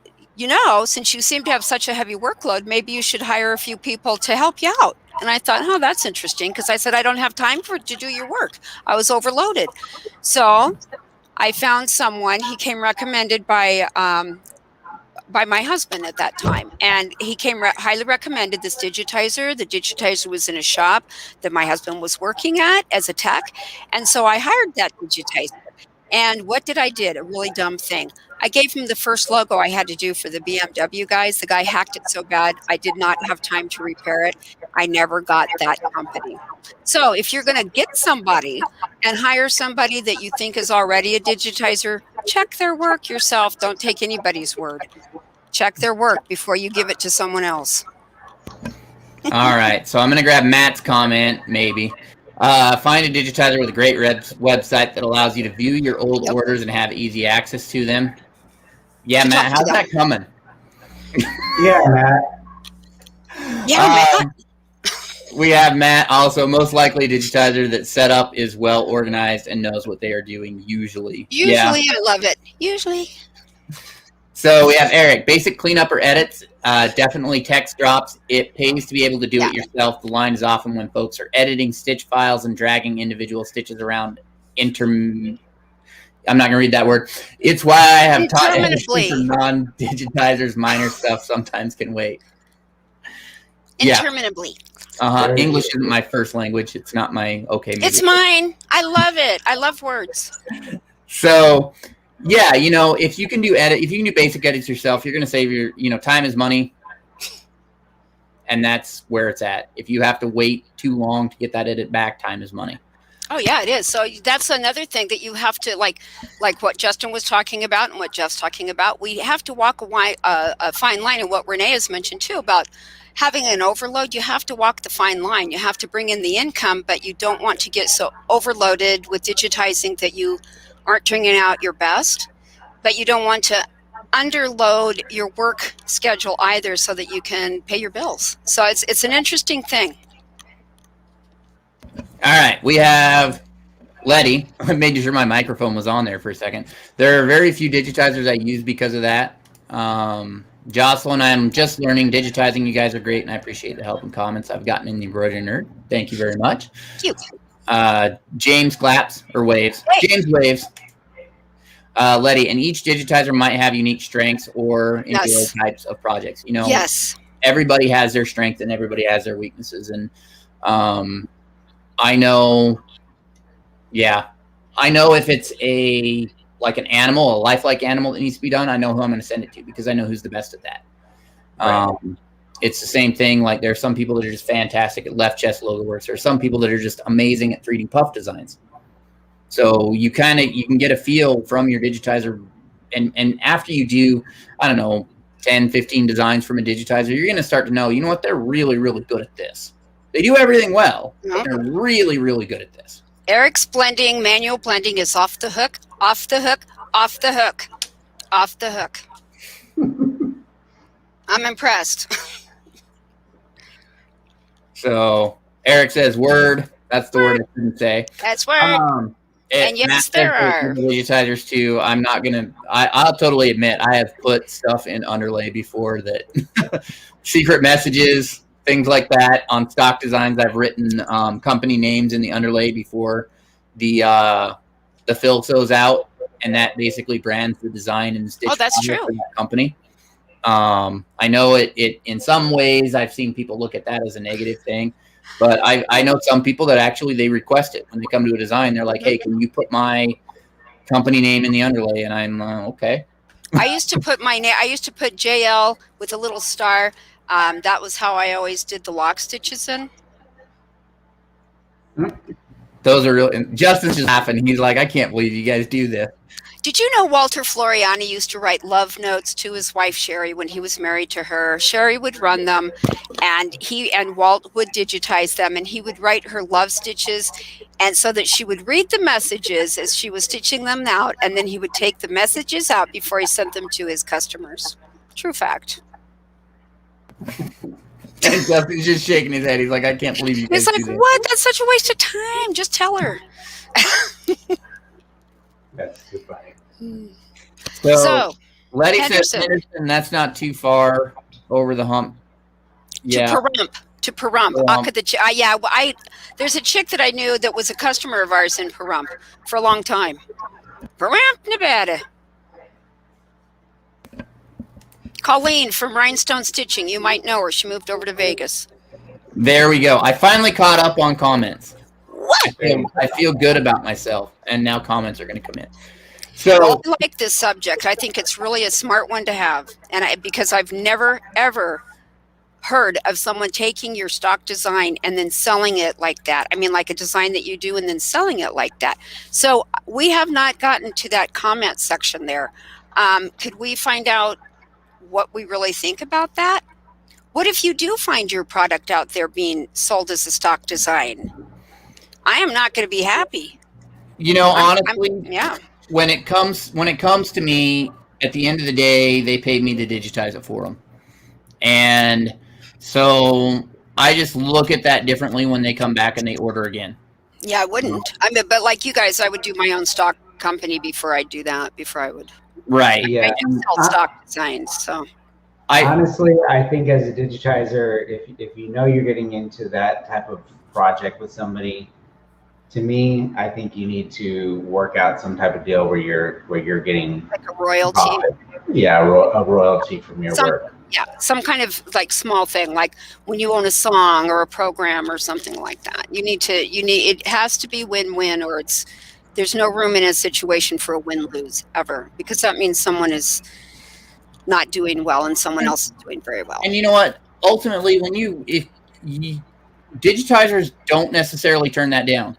since you seem to have such a heavy workload, maybe you should hire a few people to help you out. And I thought, oh, that's interesting, because I said, I don't have time to do your work. I was overloaded. So I found someone. He came recommended by by my husband at that time, and he came highly recommended this Digitizer. The Digitizer was in a shop that my husband was working at as a tech, and so I hired that Digitizer. And what did I did? A really dumb thing. I gave him the first logo I had to do for the BMW guys. The guy hacked it so bad, I did not have time to repair it. I never got that company. So if you're going to get somebody and hire somebody that you think is already a digitizer, check their work yourself. Don't take anybody's word. Check their work before you give it to someone else. All right. So I'm going to grab Matt's comment, maybe. Find a digitizer with a great website that allows you to view your old orders and have easy access to them. Yeah, Matt, how's that coming? Yeah, Matt. Yeah, Matt. We have Matt also. Most likely, digitizer that's set up is well organized and knows what they are doing. Usually, I love it. Usually. So we have Eric. Basic cleanup or edits. Definitely text drops. It pays to be able to do it yourself. The line is often when folks are editing stitch files and dragging individual stitches around. I'm not going to read that word. It's why I have taught for non-digitizers. Minor stuff sometimes can wait. Interminably. English isn't my first language. It's not my It's mine. I love it. I love words. So, yeah, if you can do basic edits yourself, you're going to save your, time is money. And that's where it's at. If you have to wait too long to get that edit back, time is money. Oh, yeah, it is. So that's another thing that you have to, like what Justin was talking about and what Jeff's talking about. We have to walk a fine line, and what Renee has mentioned, too, about having an overload. You have to walk the fine line. You have to bring in the income, but you don't want to get so overloaded with digitizing that you aren't turning out your best. But you don't want to underload your work schedule either so that you can pay your bills. So it's an interesting thing. All right, we have Letty. I made sure my microphone was on there for a second. There are very few digitizers I use because of that. Jocelyn, I'm just learning digitizing. You guys are great, and I appreciate the help and comments I've gotten in the embroidery nerd. Thank you very much. Thank you. James claps or waves. Hey. James waves. Letty, and each digitizer might have unique strengths or individual types of projects. Yes. Everybody has their strengths and everybody has their weaknesses, and I know if it's a lifelike animal that needs to be done, I know who I'm going to send it to because I know who's the best at that. Right. It's the same thing. Like there are some people that are just fantastic at left chest logo works. There are some people that are just amazing at 3D puff designs. So you can get a feel from your digitizer, and after you do, 10, 15 designs from a digitizer, you're going to start to know, what, they're really, really good at this. They do everything well. But they're really, really good at this. Eric's manual blending is off the hook, off the hook, off the hook, off the hook. I'm impressed. So Eric says word. That's the word I shouldn't say. That's word. And yes, there are digitizers too. I'm not gonna. I'll totally admit I have put stuff in underlay before that secret messages, things like that on stock designs. I've written company names in the underlay before the fill goes out, and that basically brands the design and the stitch. Oh, that's true. For that company. I know it in some ways I've seen people look at that as a negative thing. But I know some people that actually they request it when they come to a design. They're like, "Hey, can you put my company name in the underlay?" And I'm okay. I used to put my name. I used to put JL with a little star. That was how I always did the lock stitches in. Those are real. Justin's just laughing. He's like, "I can't believe you guys do this." Did you know Walter Floriani used to write love notes to his wife Sherry when he was married to her? Sherry would run them, and Walt would digitize them, and he would write her love stitches, and so that she would read the messages as she was stitching them out, and then he would take the messages out before he sent them to his customers. True fact. And Justin's just shaking his head. He's like, "I can't believe you guys do this." What? That's such a waste of time. Just tell her. That's too funny. So Letty says Henderson, that's not too far over the hump. Yeah. To Pahrump. There's a chick that I knew that was a customer of ours in Pahrump for a long time. Pahrump, Nevada. Colleen from Rhinestone Stitching. You might know her. She moved over to Vegas. There we go. I finally caught up on comments. What? I feel good about myself, and now comments are going to come in. So Well, I like this subject. I think it's really a smart one to have, and because I've never ever heard of someone taking your stock design and then selling it like that. I mean, like a design that you do and then selling it like that. So we have not gotten to that comment section there. Could we find out what we really think about that? What if you do find your product out there being sold as a stock design? I am not going to be happy. You know, honestly, yeah. When it comes to me, at the end of the day, they paid me to digitize it for them, and so I just look at that differently when they come back and they order again. Yeah, I wouldn't. I mean, but like you guys, I would do my own stock company before I do that. Before I would. Right. Yeah. I do sell stock designs, so. Honestly, I think as a digitizer, if you know you're getting into that type of project with somebody, to me, I think you need to work out some type of deal where you're getting like a royalty. Profit. Yeah, a royalty from your work. Yeah, some kind of like small thing, like when you own a song or a program or something like that. It has to be win-win, or there's no room in a situation for a win-lose ever, because that means someone is not doing well and someone else is doing very well. And you know what? Ultimately, if digitizers don't necessarily turn that down.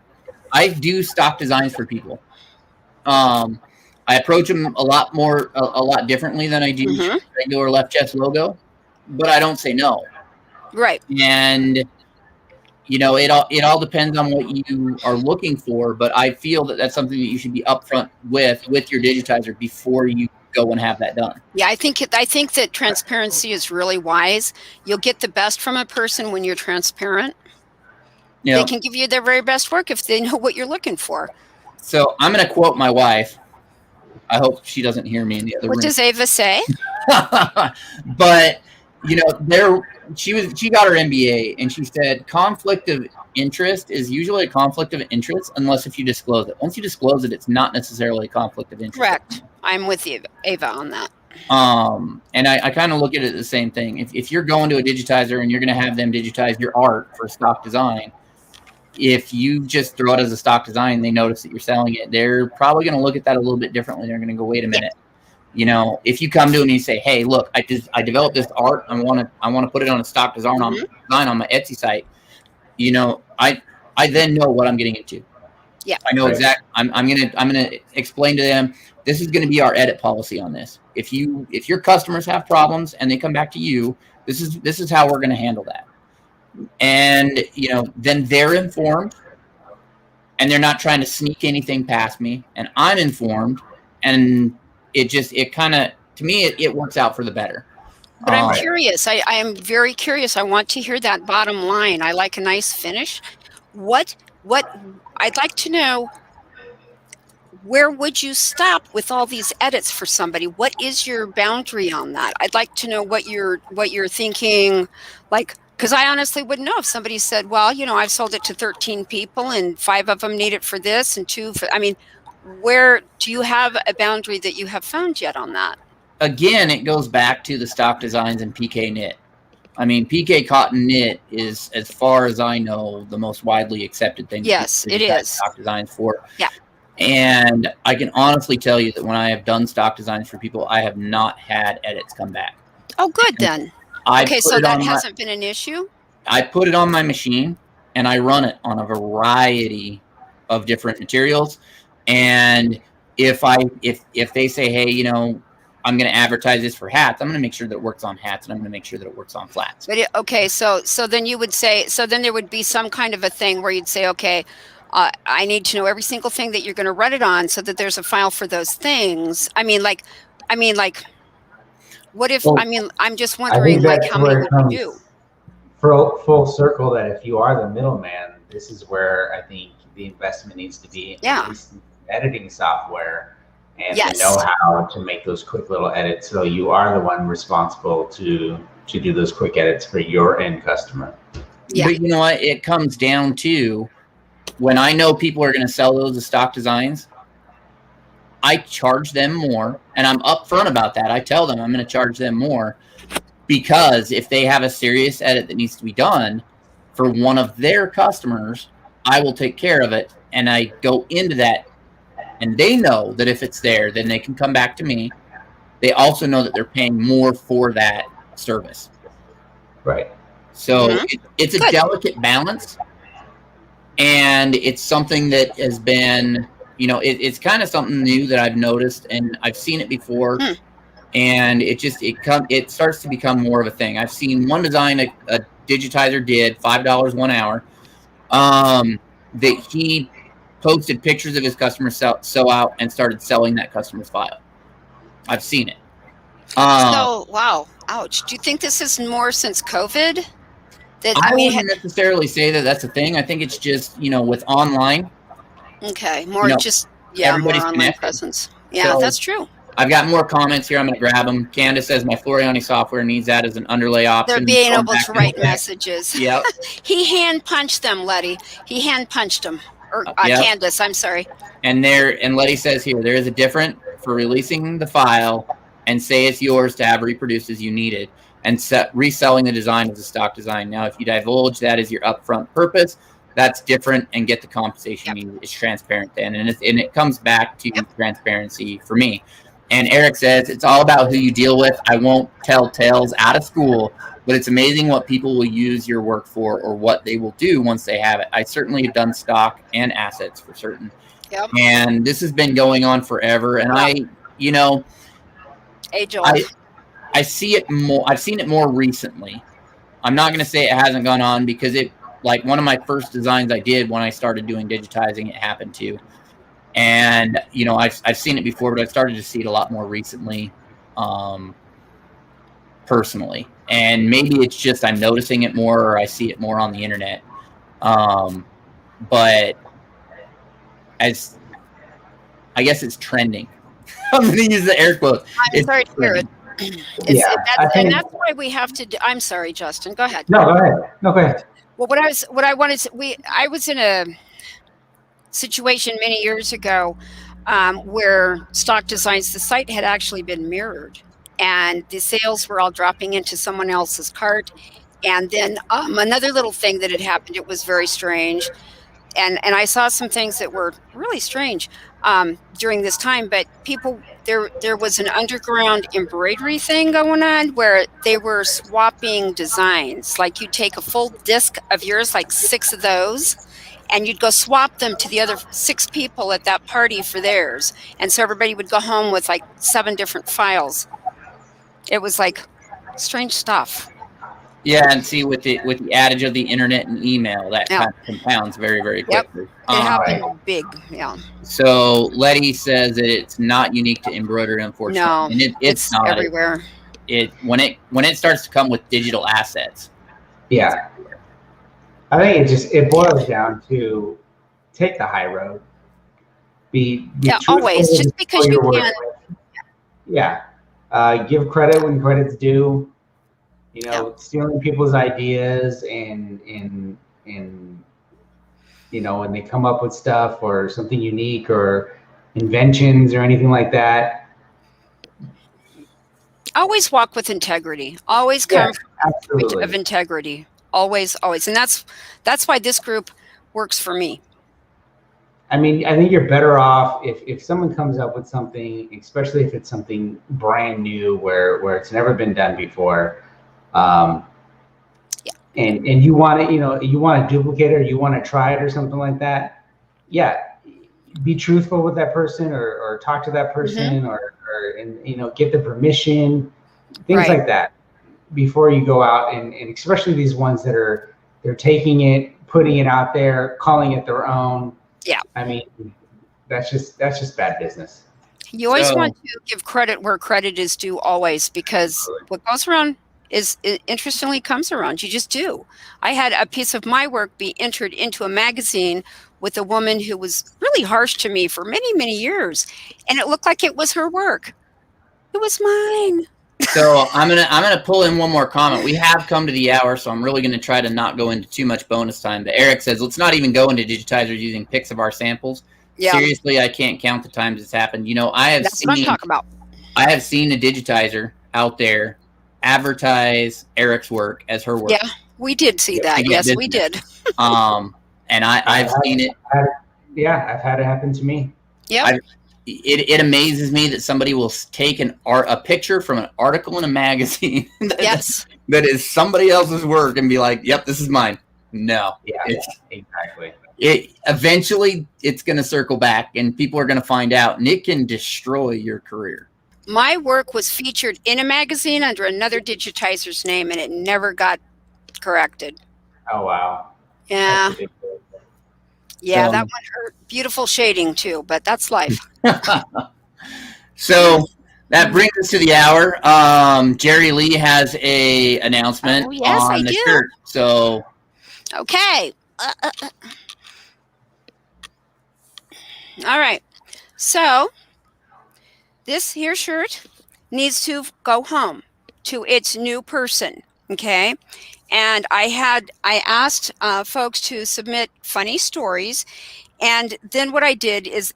I do stock designs for people. I approach them a lot differently than I do regular left chest logo, but I don't say no. Right. And you know, it all depends on what you are looking for, but I feel that that's something that you should be upfront with your digitizer before you go and have that done. Yeah, I think that transparency is really wise. You'll get the best from a person when you're transparent. They can give you their very best work if they know what you're looking for. So I'm going to quote my wife. I hope she doesn't hear me in the other room. What does Ava say? But you know, she got her MBA, and she said conflict of interest is usually a conflict of interest unless if you disclose it. Once you disclose it, it's not necessarily a conflict of interest. Correct. I'm with you, Ava, on that. And I kind of look at it the same thing. If you're going to a digitizer and you're going to have them digitize your art for stock design, if you just throw it as a stock design, they notice that you're selling it, they're probably going to look at that a little bit differently. They're going to go, wait a minute. You know, if you come to them and you say, hey, look, I developed this art. I want to put it on a stock design on my Etsy site. You know, I then know what I'm getting into. Yeah. I know exactly. I'm gonna explain to them, this is going to be our edit policy on this. If your customers have problems and they come back to you, this is how we're going to handle that. And you know, then they're informed, and they're not trying to sneak anything past me, and I'm informed, and it kind of, to me, it works out for the better. But I'm curious. I am very curious. I want to hear that bottom line. I like a nice finish. What I'd like to know, where would you stop with all these edits for somebody? What is your boundary on that? I'd like to know what you're thinking, like, because I honestly wouldn't know if somebody said, well, you know, I've sold it to 13 people and 5 of them need it for this and 2 for, I mean, where do you have a boundary that you have found yet on that? Again, it goes back to the stock designs and PK knit. I mean, PK cotton knit is, as far as I know, the most widely accepted thing. Yes, it is. Stock designs for. Yeah. And I can honestly tell you that when I have done stock designs for people, I have not had edits come back. Oh, good then. Okay, so that hasn't been an issue? I put it on my machine, and I run it on a variety of different materials. And if they say, hey, you know, I'm going to advertise this for hats, I'm going to make sure that it works on hats, and I'm going to make sure that it works on flats. But okay, so then you would say, so then there would be some kind of a thing where you'd say, okay, I need to know every single thing that you're going to run it on, so that there's a file for those things. I mean, like, what if? Well, I'm just wondering, like, how many would you do? Full circle, that if you are the middleman, this is where I think the investment needs to be. Yeah. Editing software and the know-how to make those quick little edits, so you are the one responsible to do those quick edits for your end customer. Yeah. But you know what? It comes down to, when I know people are going to sell those as stock designs, I charge them more And I'm upfront about that. I tell them I'm going to charge them more because if they have a serious edit that needs to be done for one of their customers, I will take care of it. And I go into that, and they know that if it's there, then they can come back to me. They also know that they're paying more for that service. Right. So it's a delicate balance, and it's something that has been, it's kind of something new that I've noticed, and I've seen it before, and it starts to become more of a thing. I've seen one design a Digitizer did $5 1 hour, that he posted pictures of his customers sew out and started selling that customer's file. I've seen it. So, wow, ouch. Do you think this is more since COVID? I wouldn't necessarily say that that's a thing. I think it's just, with online. Okay, more just, more online connected. Presence. Yeah, so that's true. I've got more comments here. I'm going to grab them. Candace says, my Floriani software needs that as an underlay option. They're being able to write messages. Yep. He hand punched them, Letty. He hand punched them. Or Candace, I'm sorry. And Letty says here, there is a difference for releasing the file and say it's yours to have reproduced as you need it, and reselling the design as a stock design. Now, if you divulge that as your upfront purpose, that's different, and get the compensation you need. It's transparent then, and it comes back to transparency for me. And Eric says, it's all about who you deal with. I won't tell tales out of school, but it's amazing what people will use your work for or what they will do once they have it. I certainly have done stock and assets for certain. Yep. And this has been going on forever. And I see it more. I've seen it more recently. I'm not going to say it hasn't gone on, because like one of my first designs I did when I started doing digitizing, it happened to. And, I've seen it before, but I've started to see it a lot more recently, personally. And maybe it's just I'm noticing it more, or I see it more on the internet. But I guess it's trending. I'm going to use the air quotes. I'm sorry to hear it. And that's why we have to do. I'm sorry, Justin. Go ahead. No, go ahead. Well, I was in a situation many years ago where Stock Designs, the site had actually been mirrored, and the sales were all dropping into someone else's cart. And then another little thing that had happened, it was very strange. And I saw some things that were really strange during this time, but there was an underground embroidery thing going on where they were swapping designs. Like you take a full disc of yours, like 6 of those, and you'd go swap them to the other 6 people at that party for theirs. And so everybody would go home with like 7 different files. It was like strange stuff. Yeah, and see, with the adage of the internet and email, that kind of compounds very, very quickly. It happened big, So Letty says that it's not unique to embroidery, unfortunately. No, and it's not everywhere. When it starts to come with digital assets. Yeah, I think it boils down to take the high road. Be always, just because you can. Yeah, give credit when credit's due. Stealing people's ideas and when they come up with stuff or something unique or inventions or anything like that. Always walk with integrity. Always come from of integrity. Always. And that's why this group works for me. I mean, I think you're better off if someone comes up with something, especially if it's something brand new where it's never been done before. And you want to duplicate it, or you want to try it or something like that. Yeah, be truthful with that person, or talk to that person, or get the permission, things like that before you go out and especially these ones that they're taking it, putting it out there, calling it their own. Yeah, I mean, that's just bad business. You always want to give credit where credit is due, always, because what goes around interestingly comes around. You just do. I had a piece of my work be entered into a magazine with a woman who was really harsh to me for many, many years, and it looked like it was her work. It was mine. So I'm gonna pull in one more comment. We have come to the hour, so I'm really gonna try to not go into too much bonus time. But Eric says, let's not even go into digitizers using pics of our samples. Yeah. Seriously, I can't count the times it's happened. I have That's what I'm talking about. I have seen a digitizer out there advertise Eric's work as her work. Yeah, we did see that. Yes, we did. And I've seen it. I've had it happen to me. Yep. It amazes me that somebody will take a picture from an article in a magazine that is somebody else's work and be like, "Yep, this is mine." No, Exactly. Eventually it's going to circle back, and people are going to find out, and it can destroy your career. My work was featured in a magazine under another digitizer's name, and it never got corrected. Oh wow. Yeah. Yeah, that one hurt. Beautiful shading too, but that's life. So that brings us to the hour. Jerilee has a announcement on the shirt. So okay. All right. So this here shirt needs to go home to its new person. Okay. And I asked folks to submit funny stories. And then what I did is,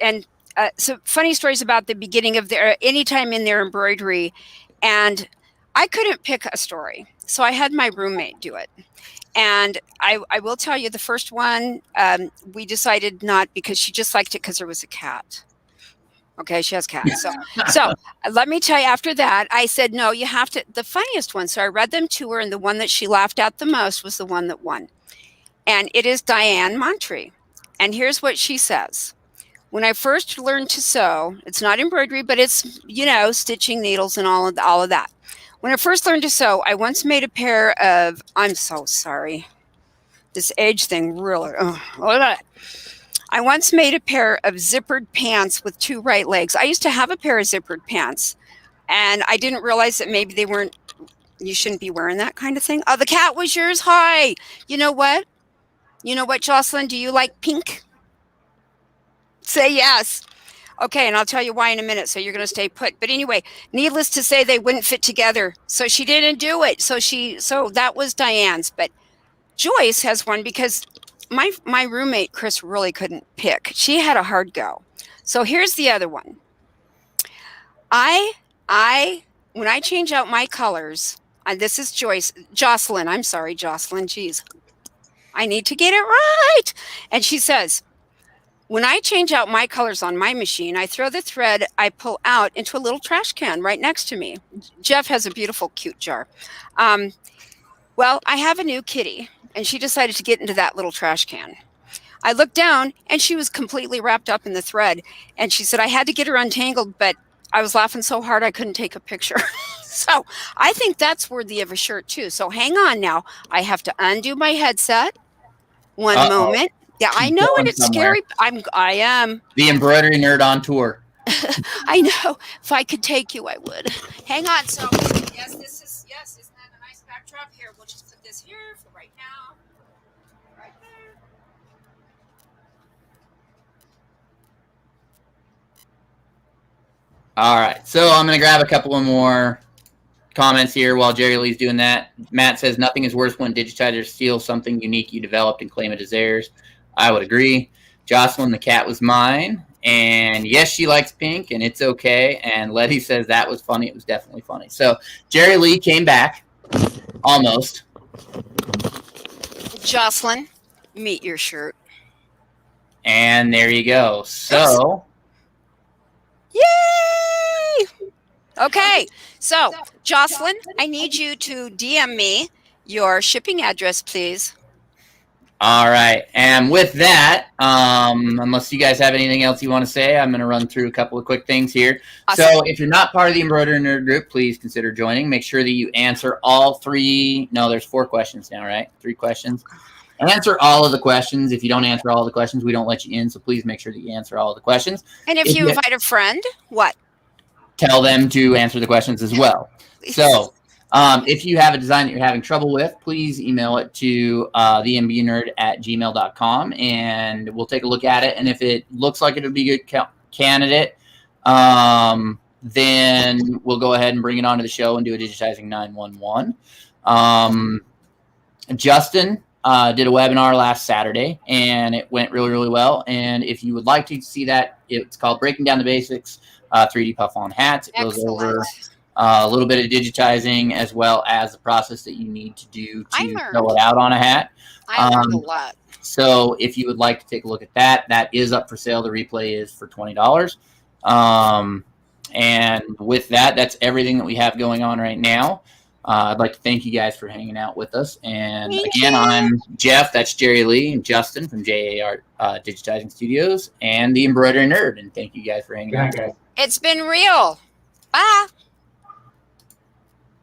so funny stories about the beginning of anytime in their embroidery. And I couldn't pick a story. So I had my roommate do it. And I will tell you the first one, we decided not, because she just liked it because there was a cat. Okay, she has cats. So let me tell you, after that, I said, no, you have to, the funniest one. So I read them to her, and the one that she laughed at the most was the one that won. And it is Diane Montree. And here's what she says. When I first learned to sew, it's not embroidery, but it's, stitching needles and all of that. When I first learned to sew, I once made a pair of, I'm so sorry. This age thing really, I once made a pair of zippered pants with 2 right legs. I used to have a pair of zippered pants, and I didn't realize that maybe you shouldn't be wearing that kind of thing. Oh, the cat was yours. Hi. You know what? Jocelyn, do you like pink? Say yes. Okay, and I'll tell you why in a minute, so you're going to stay put. But anyway, needless to say, they wouldn't fit together, so she didn't do it. So that was Diane's. But Joyce has one because my roommate Chris really couldn't pick. She had a hard go. So here's the other one. When I change out my colors, and this is Jocelyn. I'm sorry, Jocelyn. Geez, I need to get it right. And she says, when I change out my colors on my machine, I throw the thread I pull out into a little trash can right next to me. Jeff has a beautiful, cute jar. Well, I have a new kitty, and she decided to get into that little trash can. I looked down, and she was completely wrapped up in the thread. And she said, I had to get her untangled, but I was laughing so hard I couldn't take a picture. So I think that's worthy of a shirt, too. So hang on now. I have to undo my headset. One moment. Yeah, I know, and it's scary. I am. The embroidery nerd on tour. I know. If I could take you, I would. Hang on. So, isn't that a nice backdrop? Here, we'll just put this here for right now. Right there. All right. So I'm going to grab a couple of more comments here while Jerilee's doing that. Matt says, nothing is worse when digitizers steal something unique you developed and claim it as theirs. I would agree. Jocelyn, the cat was mine. And yes, she likes pink, and it's okay. And Letty says that was funny. It was definitely funny. So Jerilee came back. Almost. Jocelyn, meet your shirt. And there you go. So. Yay! Okay. So, Jocelyn, I need you to DM me your shipping address, please. All right. And with that, unless you guys have anything else you want to say, I'm going to run through a couple of quick things here. Awesome. So if you're not part of the Embroidery Nerd group, please consider joining. Make sure that you answer all 3. No, there's 4 questions now, right? 3 questions. Answer all of the questions. If you don't answer all of the questions, we don't let you in. So please make sure that you answer all of the questions. And if you invite a friend, what? Tell them to answer the questions as well. So if you have a design that you're having trouble with, please email it to thembnerd@gmail.com, and we'll take a look at it. And if it looks like it would be a good candidate, then we'll go ahead and bring it onto the show and do a Digitizing 911. Justin did a webinar last Saturday, and it went really, really well. And if you would like to see that, it's called Breaking Down the Basics 3D puff-on hats. It goes over a little bit of digitizing as well as the process that you need to do to fill it out on a hat. I learned a lot. So if you would like to take a look at that, that is up for sale. The replay is for $20. And with that, that's everything that we have going on right now. I'd like to thank you guys for hanging out with us. And again, I'm Jeff, that's Jerilee, and Justin from JAR Digitizing Studios, and the Embroidery Nerd. And thank you guys for hanging out. It's been real. Bye.